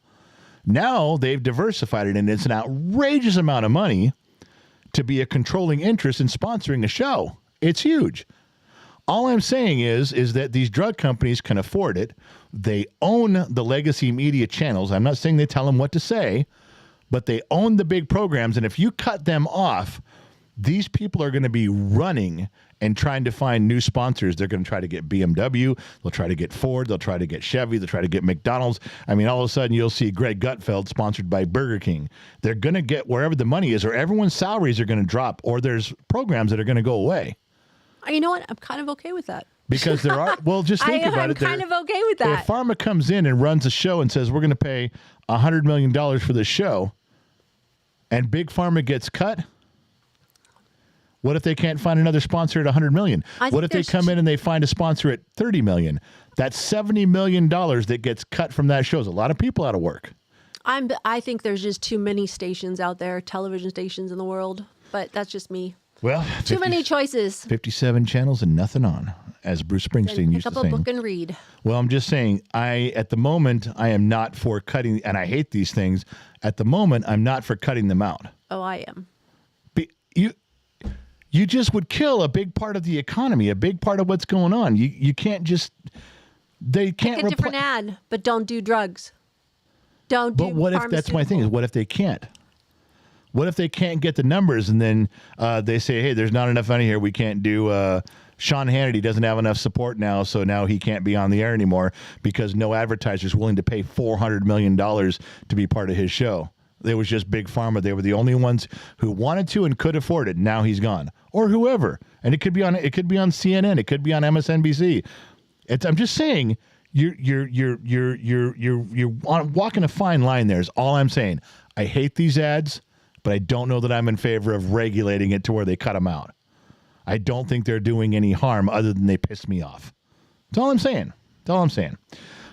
Now they've diversified it, and it's an outrageous amount of money to be a controlling interest in sponsoring a show. It's huge. All I'm saying is that these drug companies can afford it. They own the legacy media channels. I'm not saying they tell them what to say, but they own the big programs. And if you cut them off, these people are going to be running and trying to find new sponsors. They're going to try to get BMW. They'll try to get Ford. They'll try to get Chevy. They'll try to get McDonald's. I mean, all of a sudden, you'll see Greg Gutfeld sponsored by Burger King. They're going to get wherever the money is, or everyone's salaries are going to drop, or there's programs that are going to go away. You know what? I'm kind of okay with that. Because there are, well, just think about it. I'm kind of okay with that. If Pharma comes in and runs a show and says, we're going to pay $100 million for this show, and Big Pharma gets cut, what if they can't find another sponsor at $100 million? What if they come in and they find a sponsor at $30 million? That's $70 million that gets cut from that show. There's a lot of people out of work. I think there's just too many stations out there, television stations in the world. But that's just me. Well, too many choices. 57 channels and nothing on, as Bruce Springsteen used to say. Pick up a book and read. Well, I'm just saying, at the moment, I am not for cutting, and I hate these things. At the moment, I'm not for cutting them out. Oh, I am. You just would kill a big part of the economy, a big part of what's going on. You can't just, they can't. Pick a different ad, but don't do drugs. Don't do. But what if, that's my thing, is what if they can't? What if they can't get the numbers and then they say, hey, there's not enough money here. We can't do, Sean Hannity doesn't have enough support now, so now he can't be on the air anymore because no advertiser's willing to pay $400 million to be part of his show. It was just Big Pharma. They were the only ones who wanted to and could afford it. Now he's gone, or whoever. And it could be on CNN. It could be on MSNBC. I'm just saying, you're walking a fine line. There is all I'm saying. I hate these ads, but I don't know that I'm in favor of regulating it to where they cut them out. I don't think they're doing any harm other than they piss me off. That's all I'm saying.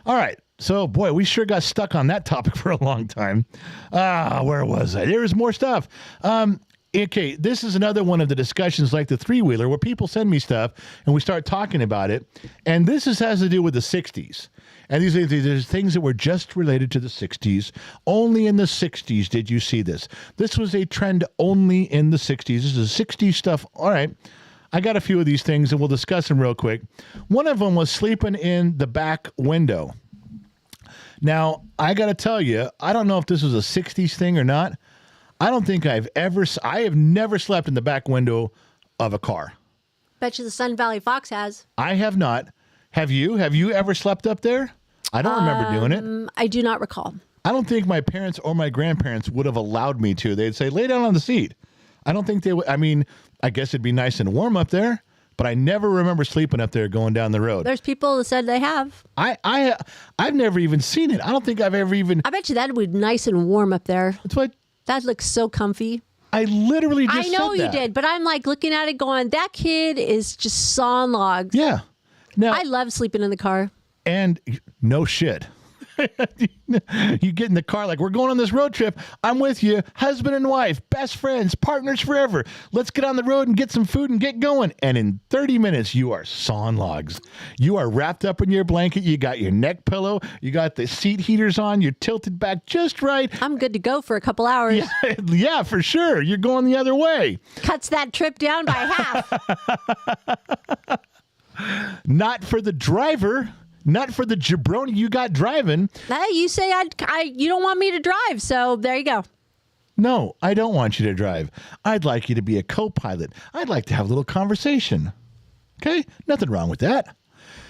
All right. So, boy, we sure got stuck on that topic for a long time. Where was I? There was more stuff. Okay, this is another one of the discussions like the three-wheeler where people send me stuff and we start talking about it. And this has to do with the 60s. And these are things that were just related to the 60s. Only in the 60s did you see this. This was a trend only in the 60s. This is 60s stuff. All right. I got a few of these things and we'll discuss them real quick. One of them was sleeping in the back window. Now, I got to tell you, I don't know if this was a 60s thing or not. I don't think I have never slept in the back window of a car. Bet you the Sun Valley Fox has. I have not. Have you? Have you ever slept up there? I don't remember doing it. I do not recall. I don't think my parents or my grandparents would have allowed me to. They'd say, lay down on the seat. I don't think they would. I mean, I guess it'd be nice and warm up there. But I never remember sleeping up there going down the road. There's people that said they have. I've never even seen it. I don't think I've ever even. I bet you that would be nice and warm up there. That's what. That looks so comfy. I literally just I know said you that. did, but I'm like looking at it going, that kid is just sawing logs. Yeah. Now, I love sleeping in the car. And no shit. You get in the car like, we're going on this road trip. I'm with you, husband and wife, best friends, partners forever. Let's get on the road and get some food and get going. And in 30 minutes, you are sawing logs. You are wrapped up in your blanket. You got your neck pillow. You got the seat heaters on. You're tilted back just right. I'm good to go for a couple hours. Yeah, for sure. You're going the other way. Cuts that trip down by half. Not for the driver. Not for the jabroni you got driving. Hey, you say you don't want me to drive, so there you go. No, I don't want you to drive. I'd like you to be a co-pilot. I'd like to have a little conversation. Okay? Nothing wrong with that.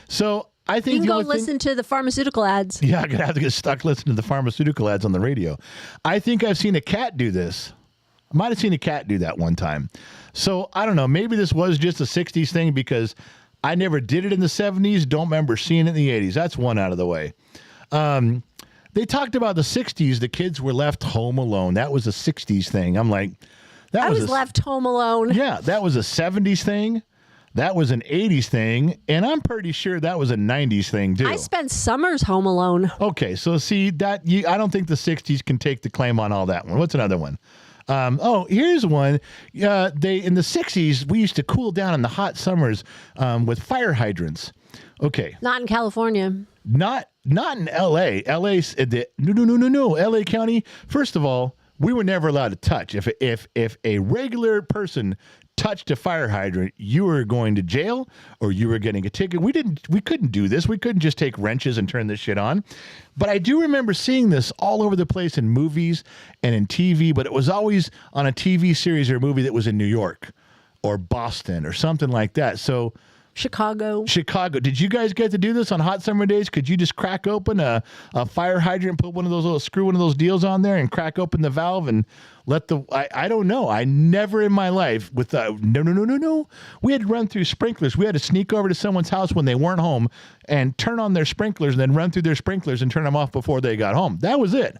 So I think you can go listen to the pharmaceutical ads. Yeah, I'm going to have to get stuck listening to the pharmaceutical ads on the radio. I think I've seen a cat do this. I might have seen a cat do that one time. So I don't know. Maybe this was just a 60s thing because I never did it in the 70s. Don't remember seeing it in the 80s. That's one out of the way. They talked about the 60s. The kids were left home alone. That was a 60s thing. I'm like, I was left home alone. Yeah, that was a 70s thing. That was an 80s thing. And I'm pretty sure that was a 90s thing, too. I spent summers home alone. Okay, so see, I don't think the 60s can take the claim on all that one. What's another one? Here's one. In the 60s, we used to cool down in the hot summers with fire hydrants. Okay. Not in California. Not in L.A. No. L.A. County, first of all, we were never allowed to touch. If a regular person touched a fire hydrant, you were going to jail or you were getting a ticket. We couldn't do this. We couldn't just take wrenches and turn this shit on. But I do remember seeing this all over the place in movies and in TV, but it was always on a TV series or a movie that was in New York or Boston or something like that. So Chicago. Did you guys get to do this on hot summer days? Could you just crack open a fire hydrant, put one of those deals on there and crack open the valve and let I don't know. I never in my life no. We had to run through sprinklers. We had to sneak over to someone's house when they weren't home and turn on their sprinklers and then run through their sprinklers and turn them off before they got home. That was it.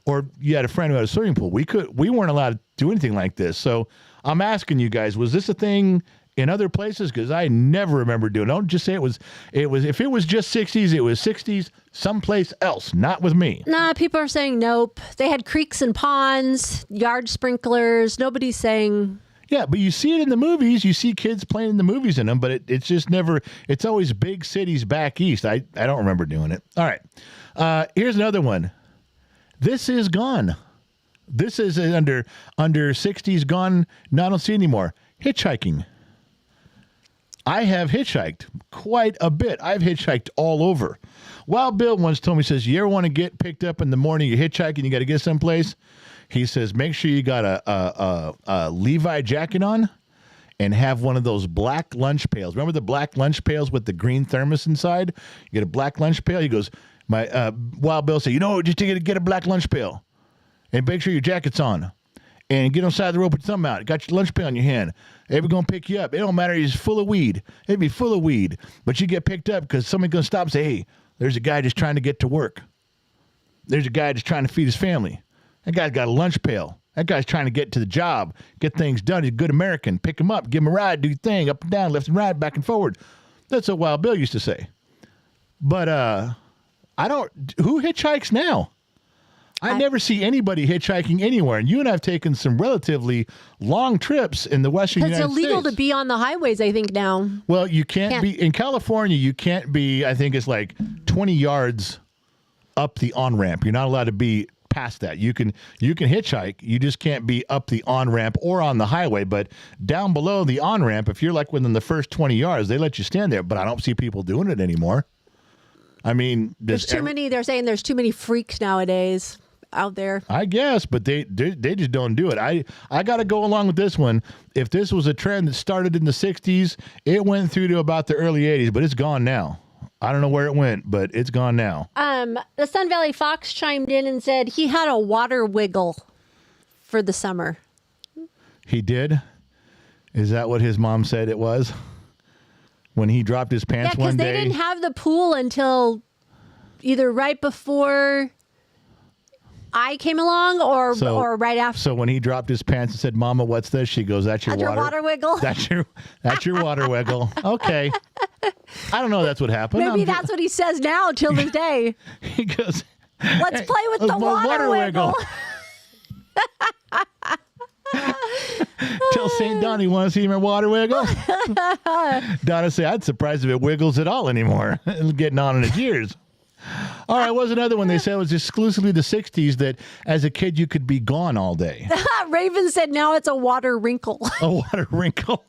Or you had a friend who had a swimming pool. We weren't allowed to do anything like this. So I'm asking you guys, was this a thing in other places? Because I never remember doing it. Don't just say it was. If it was just 60s, it was 60s someplace else, not with me. Nah, people are saying nope. They had creeks and ponds, yard sprinklers. Nobody's saying... Yeah, but you see it in the movies. You see kids playing in the movies in them, but it's just never... It's always big cities back east. I don't remember doing it. All right. Here's another one. This is gone. This is under 60s gone. No, I don't see anymore. Hitchhiking. I have hitchhiked quite a bit. I've hitchhiked all over. Wild Bill once told me, says, you ever want to get picked up in the morning, you're hitchhiking, you got to get someplace? He says, make sure you got a Levi jacket on and have one of those black lunch pails. Remember the black lunch pails with the green thermos inside? You get a black lunch pail. He goes, Wild Bill said, just get a black lunch pail and make sure your jacket's on. And get on the side of the road, put your thumb out. Got your lunch pail in your hand. They're going to pick you up. It don't matter. He's full of weed. It'd be full of weed. But you get picked up because somebody's going to stop and say, hey, there's a guy just trying to get to work. There's a guy just trying to feed his family. That guy's got a lunch pail. That guy's trying to get to the job, get things done. He's a good American. Pick him up, give him a ride, do your thing, up and down, left and right, back and forward. That's what Wild Bill used to say. But who hitchhikes now? I never see anybody hitchhiking anywhere. And you and I have taken some relatively long trips in the western United States. It's illegal to be on the highways, I think, now. Well, you can't be in California. You can't be, I think it's like 20 yards up the on-ramp. You're not allowed to be past that. You can hitchhike. You just can't be up the on-ramp or on the highway. But down below the on-ramp, if you're like within the first 20 yards, they let you stand there. But I don't see people doing it anymore. I mean, they're saying there's too many freaks nowadays out there. I guess, but they just don't do it. I got to go along with this one. If this was a trend that started in the 60s, it went through to about the early 80s, but it's gone now. I don't know where it went, but it's gone now. The Sun Valley Fox chimed in and said he had a water wiggle for the summer. He did? Is that what his mom said it was? When he dropped his pants one day? Yeah, because they didn't have the pool until either right before I came along or right after. So when he dropped his pants and said, "Mama, what's this?" She goes, "That's your water wiggle." That's your water wiggle. Okay. I don't know. That's what happened. Maybe that's what he says now till this day. He goes, "Let's play with the water wiggle." Tell St. Donnie, want to see my water wiggle? Donna say, "I'd surprised if it wiggles at all anymore." Getting on in its years. All right, was another one they said was exclusively the 60s that as a kid you could be gone all day. Raven said now it's a water wrinkle. A water wrinkle.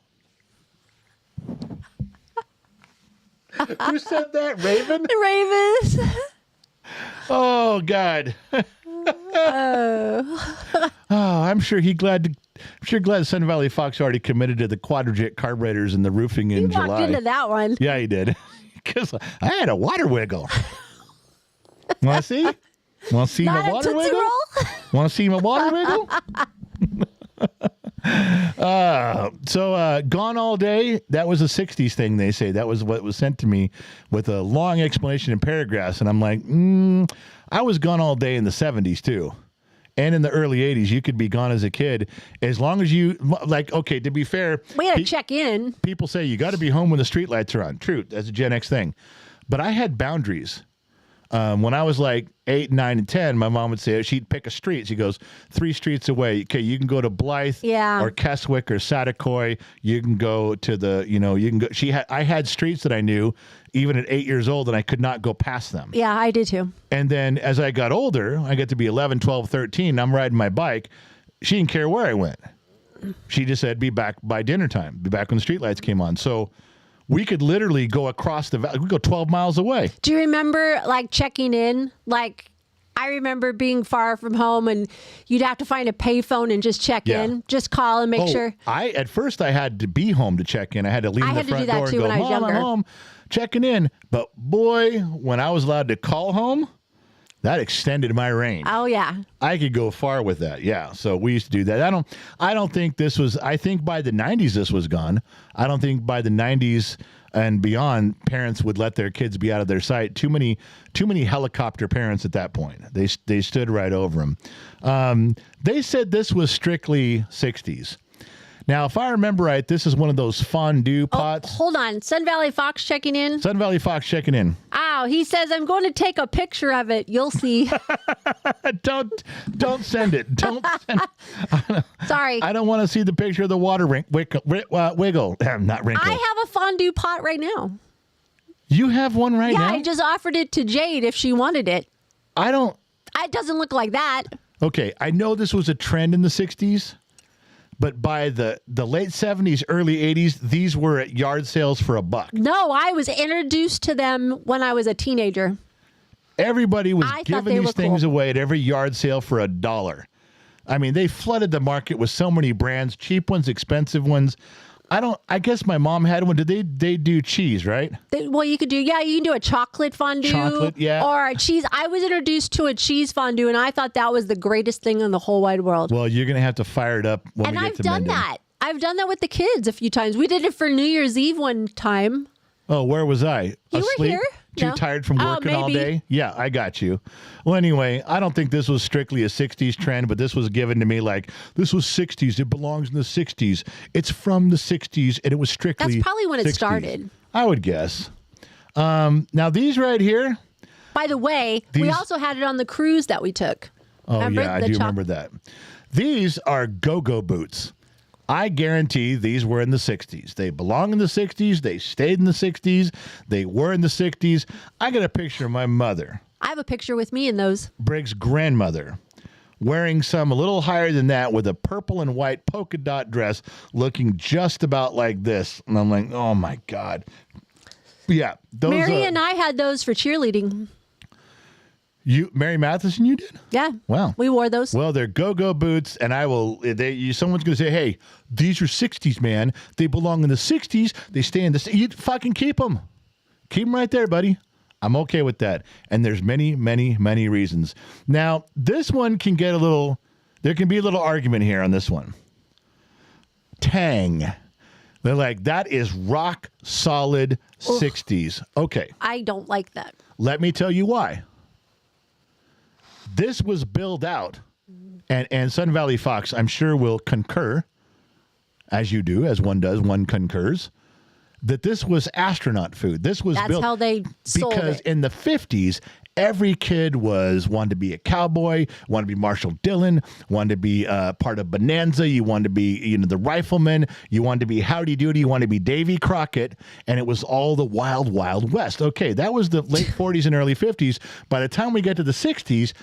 Who said that? Raven? Ravens. Oh, God. I'm sure glad Sun Valley Fox already committed to the quadrajet carburetors and the roofing in July. He walked into that one. Yeah, he did. Because I had a water wiggle. Want to see? Want to see my water wiggle? Want to see my water wiggle? Gone all day. That was a 60s thing, they say. That was what was sent to me with a long explanation in paragraphs. And I'm like, I was gone all day in the 70s, too. and in the early 80s, you could be gone as a kid as long as you, like, okay, to be fair. We had to check in. People say you got to be home when the streetlights are on. True, that's a Gen X thing. But I had boundaries. When I was like 8, 9, and 10, my mom would say, she'd pick a street. She goes, 3 streets away. Okay, you can go to Blythe or Keswick or Satakoy. You can go to the, you can go. I had streets that I knew even at 8 years old, and I could not go past them. Yeah, I did too. And then as I got older, I got to be 11, 12, 13. I'm riding my bike. She didn't care where I went. She just said, be back by dinner time. Be back when the streetlights came on. So we could literally go across the valley. We go 12 miles away. Do you remember like checking in? Like I remember being far from home and you'd have to find a payphone and just check in, just call and make sure. At first I had to be home to check in. I had to leave the front door and go, Mom, I'm home, checking in. But boy, when I was allowed to call home, that extended my range. Oh yeah. I could go far with that. Yeah. So we used to do that. I don't think this was, I think by the 90s this was gone. I don't think by the 90s and beyond parents would let their kids be out of their sight. Too many helicopter parents at that point. They stood right over them. They said this was strictly 60s. Now, if I remember right, this is one of those fondue pots. Hold on. Sun Valley Fox checking in. Sun Valley Fox checking in. Ow, he says, I'm going to take a picture of it. You'll see. Don't send it. Don't send it. Sorry. I don't want to see the picture of the water wiggle. Not wrinkle. I have a fondue pot right now. You have one now? Yeah, I just offered it to Jade if she wanted it. It doesn't look like that. Okay, I know this was a trend in the 60s. But by the late 70s, early 80s, these were at yard sales for $1. No, I was introduced to them when I was a teenager. Everybody was giving these things away at every yard sale for $1. I mean, they flooded the market with so many brands, cheap ones, expensive ones. I guess my mom had one. Did they do cheese, right? Well, you can do a chocolate fondue. Or a cheese. I was introduced to a cheese fondue, and I thought that was the greatest thing in the whole wide world. Well, you're going to have to fire it up when we get to Mendon. And I've done that. I've done that with the kids a few times. We did it for New Year's Eve one time. Oh, where was I? You Asleep? were here. Too tired from working all day? Yeah, I got you. Well, anyway, I don't think this was strictly a 60s trend, but this was given to me like, this was 60s. It belongs in the 60s. It's from the 60s, and it was strictly That's probably when 60s. It started. I would guess. Now, these right here. By the way, we also had it on the cruise that we took. Oh, yeah, I do remember that. These are go-go boots. I guarantee these were in the 60s. They belong in the 60s. They stayed in the 60s. They were in the 60s. I got a picture of my mother. I have a picture with me in those. Brig's grandmother, wearing some a little higher than that with a purple and white polka dot dress looking just about like this. And I'm like, oh, my God. Yeah. Mary and I had those for cheerleading. Mary Matheson, you did? Yeah. Wow. We wore those. Well, they're go-go boots, and someone's going to say, hey, these are 60s, man. They belong in the 60s. They stay in the... You fucking keep them. Keep them right there, buddy. I'm okay with that. And there's many, many, many reasons. Now, this one can get there can be a little argument here on this one. Tang. They're like, that is rock solid 60s. Okay. I don't like that. Let me tell you why. This was billed out, and Sun Valley Fox, I'm sure, will concur, as you do, as one does, one concurs, that this was astronaut food. That's how they sold it. Because in the 50s, every kid wanted to be a cowboy, wanted to be Marshall Dillon, wanted to be part of Bonanza, you wanted to be the rifleman, you wanted to be Howdy Doody, you wanted to be Davy Crockett, and it was all the wild, wild west. Okay, that was the late 40s and early 50s. By the time we get to the 60s,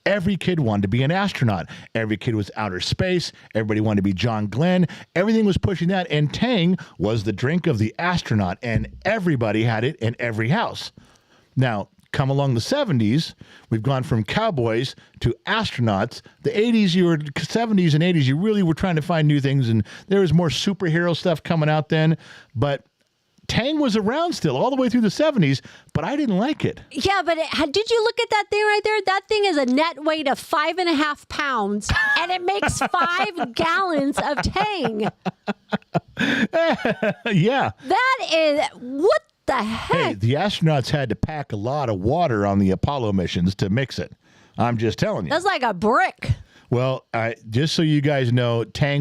every kid wanted to be an astronaut. Every kid was outer space. Everybody wanted to be John Glenn. Everything was pushing that. And Tang was the drink of the astronaut. And everybody had it in every house. Now, come along the 70s, we've gone from cowboys to astronauts. The 70s and 80s, you really were trying to find new things. And there was more superhero stuff coming out then. But Tang was around still all the way through the 70s, but I didn't like it. Yeah, but did you look at that thing right there? That thing is a net weight of 5.5 pounds, and it makes 5 gallons of Tang. Yeah. That is, what the heck? Hey, the astronauts had to pack a lot of water on the Apollo missions to mix it. I'm just telling you. That's like a brick. Well, just so you guys know, I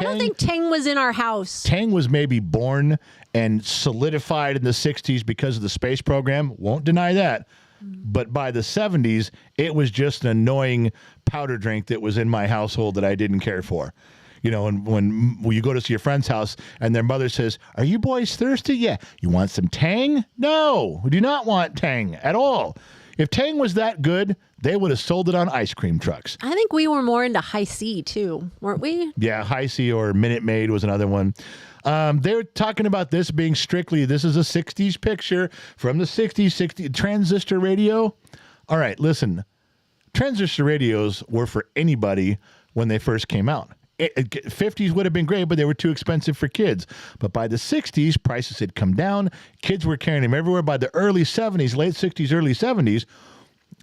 don't think Tang was in our house. Tang was maybe born and solidified in the 60s because of the space program. Won't deny that. But by the 70s, it was just an annoying powder drink that was in my household that I didn't care for. You know, and when you go to see your friend's house and their mother says, "Are you boys thirsty?" "Yeah." "You want some Tang?" "No, we do not want Tang at all." If Tang was that good, they would have sold it on ice cream trucks. I think we were more into High C too, weren't we? Yeah, High C or Minute Maid was another one. They were talking about this being this is a 60s picture from the 60s, transistor radio. All right, listen, transistor radios were for anybody when they first came out. 50s would have been great, but they were too expensive for kids. But by the 60s, prices had come down. Kids were carrying them everywhere. By the early 70s, late 60s, early 70s,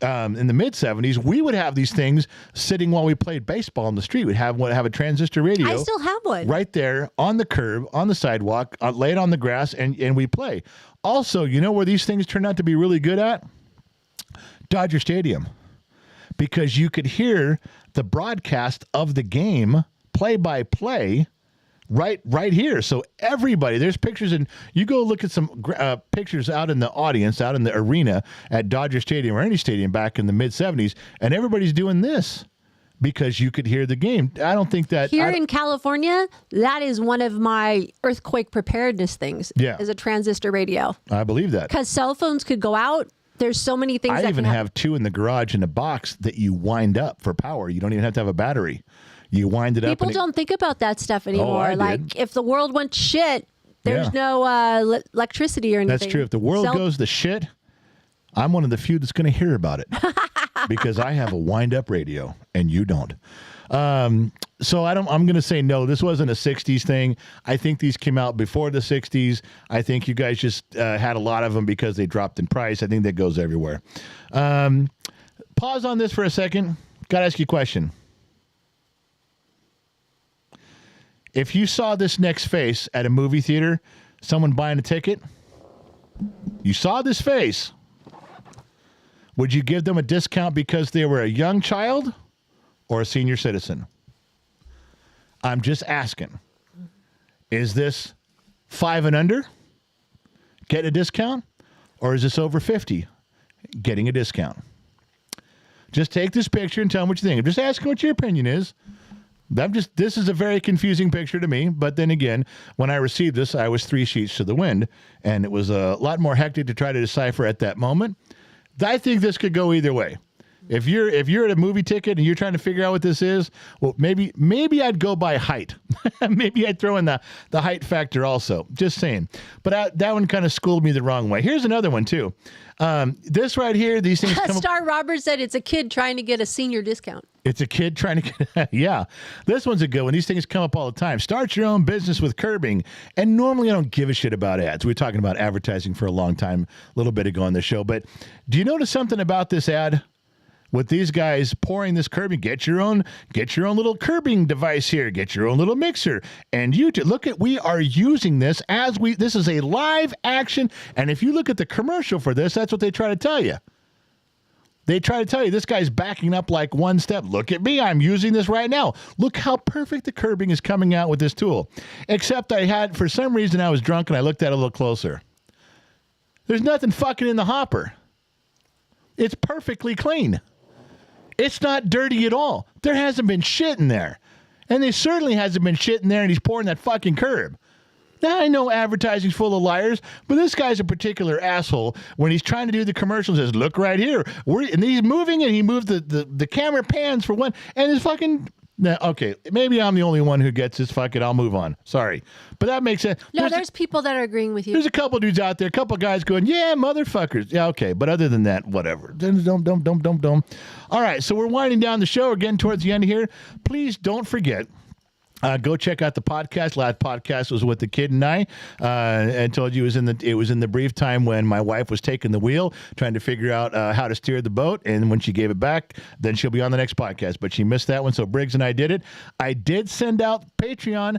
in the mid 70s, we would have these things sitting while we played baseball in the street. We'd have a transistor radio. I still have one. Right there on the curb, on the sidewalk, lay it on the grass, and we play. Also, you know where these things turned out to be really good at? Dodger Stadium. Because you could hear the broadcast of the game play-by-play right here. So everybody, there's pictures, and you go look at some pictures out in the audience, out in the arena at Dodger Stadium or any stadium back in the mid-70s, and everybody's doing this because you could hear the game. I don't think that... Here in California, that is one of my earthquake preparedness things, is a transistor radio. I believe that. Because cell phones could go out. There's so many things I even have two in the garage in a box that you wind up for power. You don't even have to have a battery. You wind it up. People don't think about that stuff anymore. I did. If the world went to shit, there's no electricity or anything. That's true. If the world goes to shit, I'm one of the few that's going to hear about it because I have a wind-up radio and you don't. So I'm going to say no. This wasn't a 60s thing. I think these came out before the 60s. I think you guys just had a lot of them because they dropped in price. I think that goes everywhere. Pause on this for a second. Got to ask you a question. If you saw this next face at a movie theater, someone buying a ticket, you saw this face, would you give them a discount because they were a young child or a senior citizen? I'm just asking. Is this 5 and under, get a discount, or is this over 50, getting a discount? Just take this picture and tell me what you think. I'm just asking what your opinion is. This is a very confusing picture to me, but then again, when I received this, I was 3 sheets to the wind, and it was a lot more hectic to try to decipher at that moment. I think this could go either way. If you're at a movie ticket and you're trying to figure out what this is, well, maybe I'd go by height. Maybe I'd throw in the height factor also. Just saying. But that one kind of schooled me the wrong way. Here's another one too. This right here, these things come Star Roberts said it's a kid trying to get a senior discount. It's a kid trying to get, yeah. This one's a good one. These things come up all the time. Start your own business with curbing. And normally I don't give a shit about ads. We were talking about advertising for a long time, a little bit ago on the show. But do you notice something about this ad? With these guys pouring this curbing, get your own little curbing device here, get your own little mixer. And we are using this this is a live action. And if you look at the commercial for this, that's what they try to tell you. They try to tell you this guy's backing up like one step. Look at me. I'm using this right now. Look how perfect the curbing is coming out with this tool. Except for some reason, I was drunk and I looked at it a little closer. There's nothing fucking in the hopper. It's perfectly clean. It's not dirty at all. There hasn't been shit in there. And there certainly hasn't been shit in there and he's pouring that fucking curb. Now, I know advertising's full of liars, but this guy's a particular asshole when he's trying to do the commercials. Says, look right here. And he's moving and he moved the camera pans for one. And his fucking... Now, okay, maybe I'm the only one who gets this. Fuck it, I'll move on. Sorry. But that makes sense. No, there's people that are agreeing with you. There's a couple dudes out there, a couple guys going, yeah, motherfuckers. Yeah, okay. But other than that, whatever. All right, so we're winding down the show. We're getting towards the end here. Please don't forget Go check out the podcast. Last podcast was with the kid and I. And told you it was in the brief time when my wife was taking the wheel, trying to figure out how to steer the boat. And when she gave it back, then she'll be on the next podcast. But she missed that one, so Briggs and I did it. I did send out Patreon.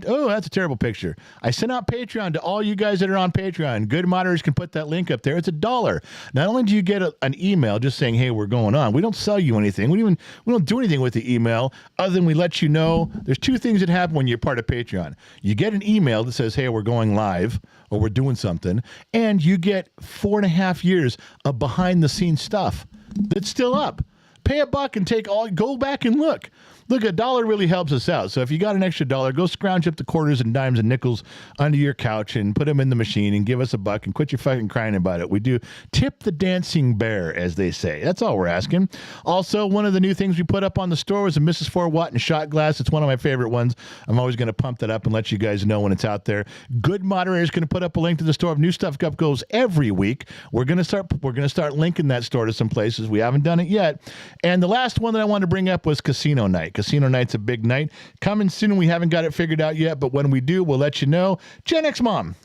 Oh, that's a terrible picture. I sent out Patreon to all you guys that are on Patreon. Good moderators can put that link up there. It's $1. Not only do you get an email just saying, hey, we're going on. We don't sell you anything. We don't do anything with the email other than we let you know. There's two things that happen when you're part of Patreon. You get an email that says, hey, we're going live or we're doing something, and you get 4.5 years of behind the scenes stuff that's still up. Pay $1 and go back and look. Look, $1 really helps us out. So if you got an extra $1, go scrounge up the quarters and dimes and nickels under your couch and put them in the machine and give us $1 and quit your fucking crying about it. We do tip the dancing bear, as they say. That's all we're asking. Also, one of the new things we put up on the store was a Mrs. 4 Watt and shot glass. It's one of my favorite ones. I'm always going to pump that up and let you guys know when it's out there. Good moderators going to put up a link to the store of new stuff up goes every week. We're going to start linking that store to some places. We haven't done it yet. And the last one that I wanted to bring up was Casino Night. Casino Night's a big night. Coming soon. We haven't got it figured out yet, but when we do, we'll let you know. Gen X Mom.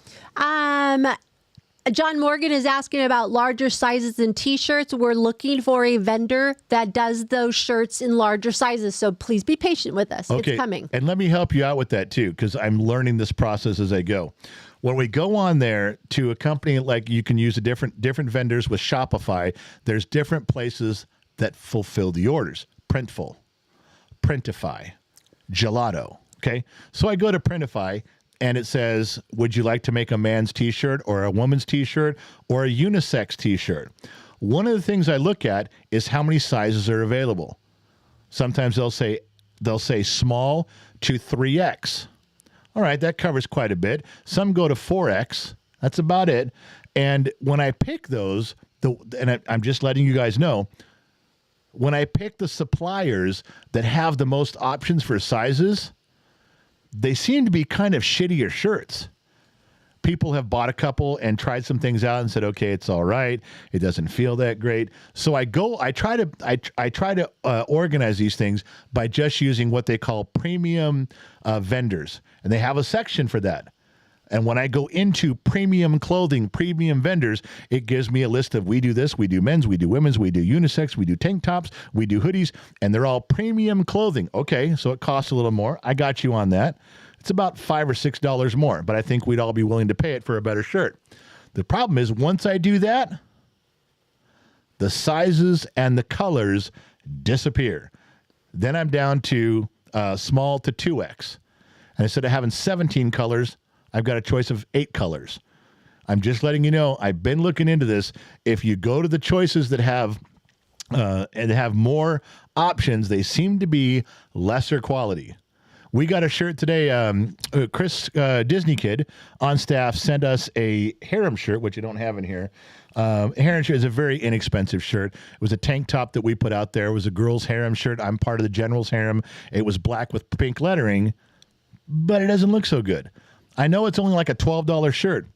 John Morgan is asking about larger sizes in T-shirts. We're looking for a vendor that does those shirts in larger sizes, so please be patient with us. Okay. It's coming. And let me help you out with that, too, because I'm learning this process as I go. When we go on there to a company, like you can use different vendors with Shopify, there's different places that fulfill the orders. Printful, Printify, Gelato. Okay. So I go to Printify and it says, would you like to make a man's t-shirt or a woman's t-shirt or a unisex t-shirt? One of the things I look at is how many sizes are available. Sometimes they'll say small to 3X. All right. That covers quite a bit. Some go to 4X. That's about it. And when I pick those, I'm just letting you guys know, when I pick the suppliers that have the most options for sizes, they seem to be kind of shittier shirts. People have bought a couple and tried some things out and said, okay, it's all right. It doesn't feel that great. So I try to organize these things by just using what they call premium vendors. And they have a section for that. And when I go into premium clothing, premium vendors, it gives me a list of we do this, we do men's, we do women's, we do unisex, we do tank tops, we do hoodies, and they're all premium clothing. Okay, so it costs a little more. I got you on that. It's about $5 or $6 more, but I think we'd all be willing to pay it for a better shirt. The problem is once I do that, the sizes and the colors disappear. Then I'm down to small to 2X. And instead of having 17 colors, I've got a choice of 8 colors. I'm just letting you know, I've been looking into this. If you go to the choices that have more options, they seem to be lesser quality. We got a shirt today. Chris Disney Kid on staff sent us a harem shirt, which I don't have in here. A harem shirt is a very inexpensive shirt. It was a tank top that we put out there. It was a girl's harem shirt. I'm part of the general's harem. It was black with pink lettering, but it doesn't look so good. I know it's only like a $12 shirt.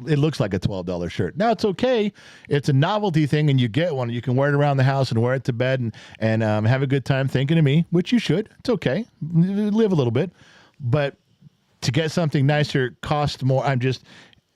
It looks like a $12 shirt. Now, it's okay. It's a novelty thing, and you get one. You can wear it around the house and wear it to bed and have a good time thinking of me, which you should. It's okay. Live a little bit. But to get something nicer costs more.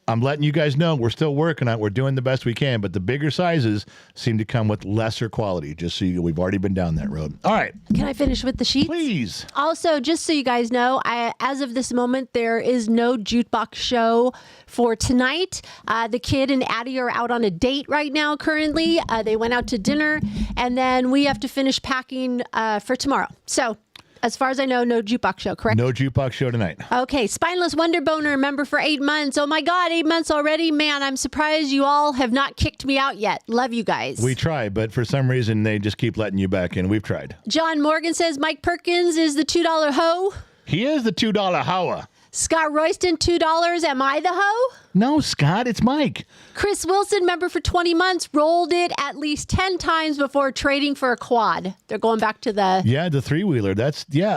I'm letting you guys know we're still working on it. We're doing the best we can, but the bigger sizes seem to come with lesser quality, just so we've already been down that road. All right. Can I finish with the sheets? Please. Also, just so you guys know, as of this moment, there is no jukebox show for tonight. The kid and Addie are out on a date right now currently. They went out to dinner, and then we have to finish packing for tomorrow. So, as far as I know, no jukebox show, correct? No jukebox show tonight. Okay. Spineless Wonder Boner, member for 8 months. Oh my God, 8 months already? Man, I'm surprised you all have not kicked me out yet. Love you guys. We try, but for some reason, they just keep letting you back in. We've tried. John Morgan says Mike Perkins is the $2 hoe. He is the $2 hoa. Scott Royston, $2. Am I the hoe? No, Scott, it's Mike. Chris Wilson, member for 20 months, rolled it at least 10 times before trading for a quad. They're going back to the... Yeah, the 3-wheeler.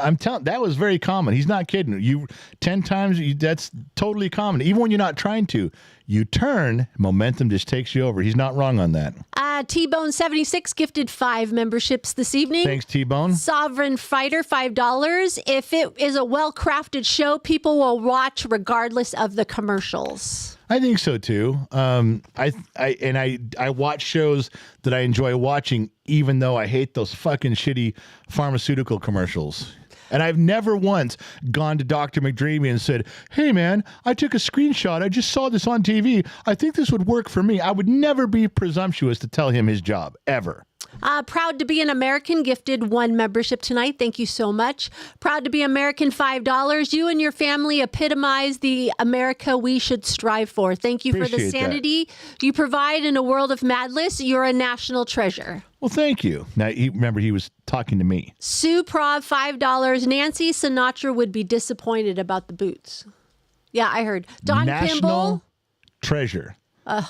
I'm telling, that was very common. He's not kidding. 10 times, that's totally common. Even when you're not trying to, you turn, momentum just takes you over. He's not wrong on that. T-Bone76 gifted 5 memberships this evening. Thanks, T-Bone. Sovereign Fighter, $5. If it is a well-crafted show, people will watch regardless of the commercials. I think so too. I watch shows that I enjoy watching, even though I hate those fucking shitty pharmaceutical commercials. And I've never once gone to Dr. McDreamy and said, hey, man, I took a screenshot. I just saw this on TV. I think this would work for me. I would never be presumptuous to tell him his job, ever. Proud to be an American, gifted 1 membership tonight. Thank you so much. Proud to be American, $5. You and your family epitomize the America we should strive for. Thank you for the sanity you provide in a world of madness. You're a national treasure. Well, thank you. Now, remember, he was talking to me. Sue Prov, $5. Nancy Sinatra would be disappointed about the boots. Yeah, I heard. Don National Kimball. treasure.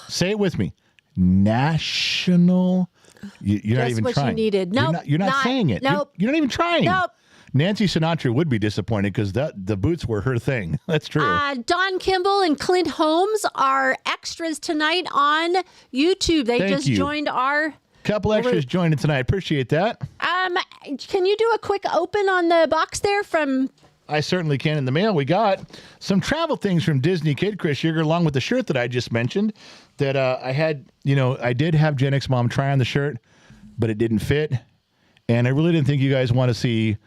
Say it with me. National. You're not even what trying. You needed. Nope, you're not saying it. Nope. You're not even trying. Nope. Nancy Sinatra would be disappointed because the boots were her thing. That's true. Don Kimball and Clint Holmes are extras tonight on YouTube. They just joined our... Couple extras joining tonight. Appreciate that. Can you do a quick open on the box there from... I certainly can. In the mail, we got some travel things from Disney Kid Chris Sugar, along with the shirt that I just mentioned that I had, I did have Gen X Mom try on the shirt, but it didn't fit. And I really didn't think you guys want to see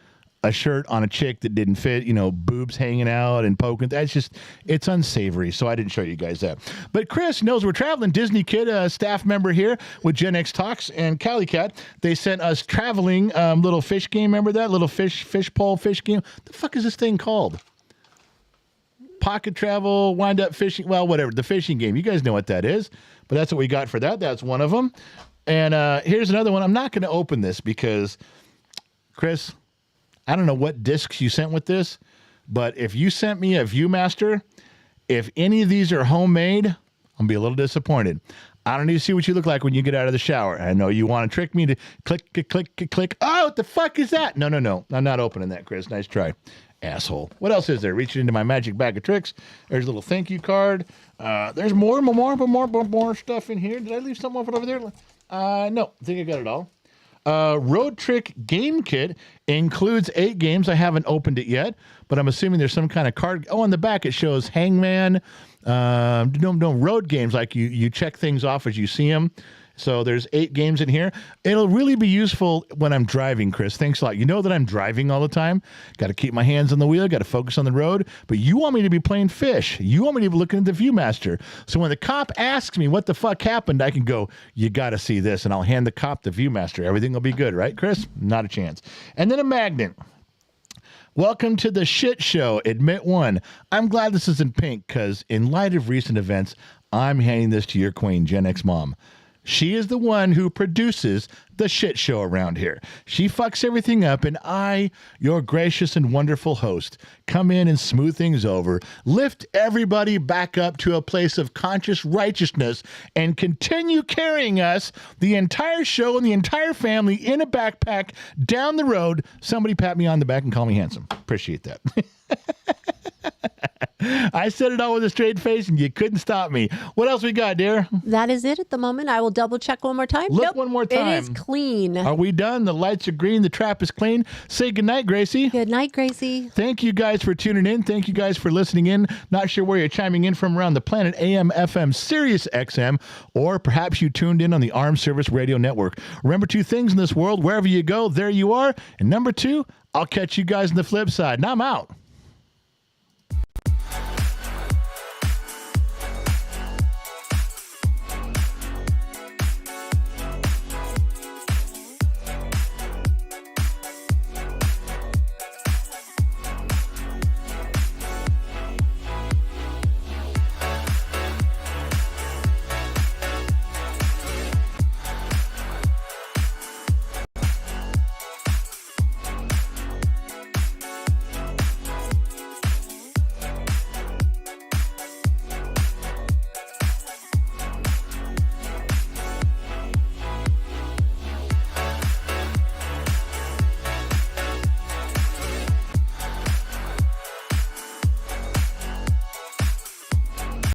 a shirt on a chick that didn't fit, boobs hanging out and poking. It's unsavory. So I didn't show you guys that. But Chris knows we're traveling. Disney Kid, a staff member here with Gen X Talks and Cali Cat. They sent us traveling little fish game. Remember that little fish pole fish game? The fuck is this thing called? Pocket travel, wind up fishing. Well, whatever. The fishing game. You guys know what that is. But that's what we got for that. That's one of them. And here's another one. I'm not going to open this because, Chris, I don't know what discs you sent with this, but if you sent me a Viewmaster, if any of these are homemade, I'm going to be a little disappointed. I don't need to see what you look like when you get out of the shower. I know you want to trick me to click. Oh, what the fuck is that? No. I'm not opening that, Chris. Nice try. Asshole. What else is there? Reaching into my magic bag of tricks. There's a little thank you card. There's more stuff in here. Did I leave something over there? No, I think I got it all. Road Trick Game Kit includes 8 games. I haven't opened it yet, but I'm assuming there's some kind of card. Oh, on the back it shows Hangman. Road games, like you check things off as you see them. So there's 8 games in here. It'll really be useful when I'm driving, Chris. Thanks a lot. You know that I'm driving all the time. Got to keep my hands on the wheel. Got to focus on the road. But you want me to be playing fish. You want me to be looking at the Viewmaster. So when the cop asks me what the fuck happened, I can go, you got to see this. And I'll hand the cop the Viewmaster. Everything will be good, right, Chris? Not a chance. And then a magnet. Welcome to the shit show. Admit one. I'm glad this is in pink because in light of recent events, I'm handing this to your queen, Gen X Mom. She is the one who produces the shit show around here. She fucks everything up, and I, your gracious and wonderful host, come in and smooth things over, lift everybody back up to a place of conscious righteousness, and continue carrying us, the entire show and the entire family, in a backpack down the road. Somebody pat me on the back and call me handsome. Appreciate that. I said it all with a straight face, and you couldn't stop me. What else we got, dear? That is it at the moment. I will double check one more time. Look one more time. It is clean. Are we done? The lights are green. The trap is clean. Say goodnight, Gracie. Good night, Gracie. Thank you guys for tuning in. Thank you guys for listening in. Not sure where you're chiming in from around the planet, AM, FM, Sirius XM, or perhaps you tuned in on the Armed Service Radio Network. Remember 2 things in this world. Wherever you go, there you are. And number 2, I'll catch you guys on the flip side. And I'm out.